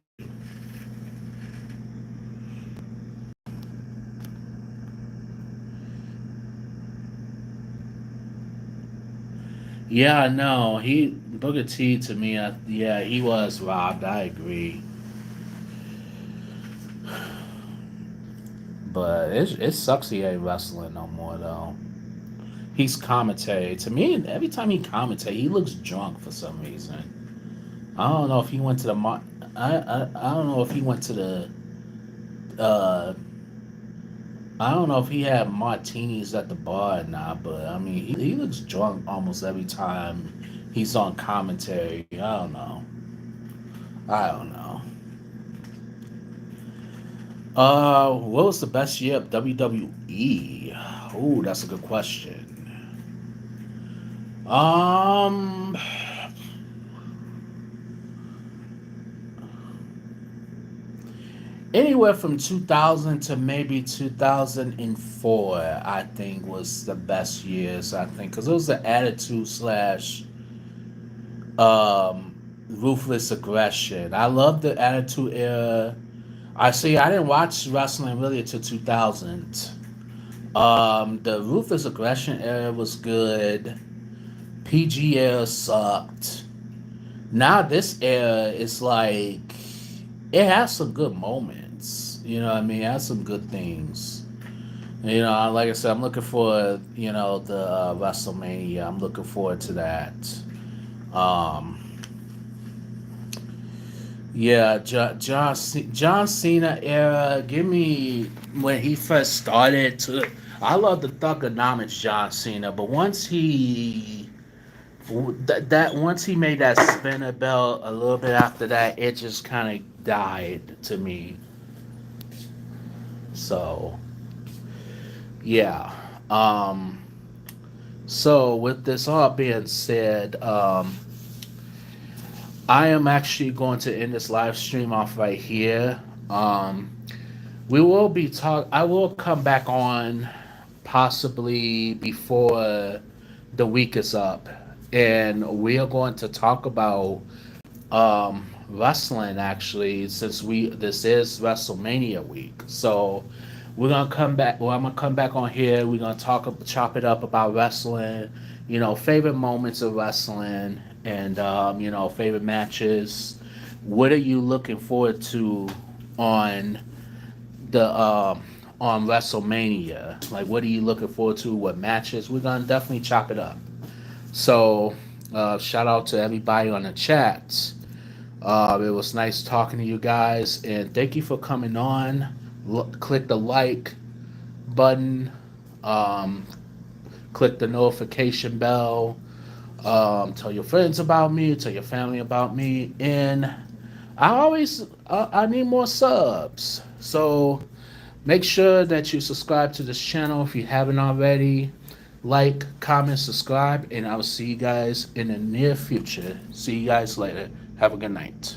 Yeah, no, he Booker T to me, yeah, he was robbed. I agree, but it sucks he ain't wrestling no more though. He's commentary to me. Every time he commentate, he looks drunk for some reason. I don't know if he went to the I don't know if he went to the uh I don't know if he had martinis at the bar or not, but I mean he looks drunk almost every time he's on commentary. I don't know. I don't know. What was the best year of WWE? Oh, that's a good question. Um, Anywhere from 2000 to maybe 2004, I think was the best years. I think because it was the attitude slash ruthless aggression. I love the attitude era. I see. I didn't watch wrestling really until 2000. The ruthless aggression era was good. PG era sucked. Now this era is like it has some good moments. You know what I mean? It has some good things. You know, like I said, I'm looking for the WrestleMania. I'm looking forward to that. Um, yeah, John Cena era. Give me when he first started. I love the Thugonomics John Cena, but once he made that spinner belt, a little bit after that, it just kind of died to me. So yeah. Um, so with this all being said, I am actually going to end this live stream off right here. Um, we will be talk. I will come back on possibly before the week is up, and we are going to talk about wrestling actually, since we this is WrestleMania week. So we're gonna come back. Well, I'm gonna come back on here. We're gonna chop it up about wrestling. Favorite moments of wrestling, and favorite matches. What are you looking forward to on the on WrestleMania? Like, what are you looking forward to? What matches? We're gonna definitely chop it up. So, shout out to everybody on the chat. It was nice talking to you guys, and thank you for coming on. Click the like button, um, click the notification bell, tell your friends about me, tell your family about me, and I need more subs. So make sure that you subscribe to this channel if you haven't already. Like, comment, subscribe, and I will see you guys in the near future. See you guys later. Have a good night.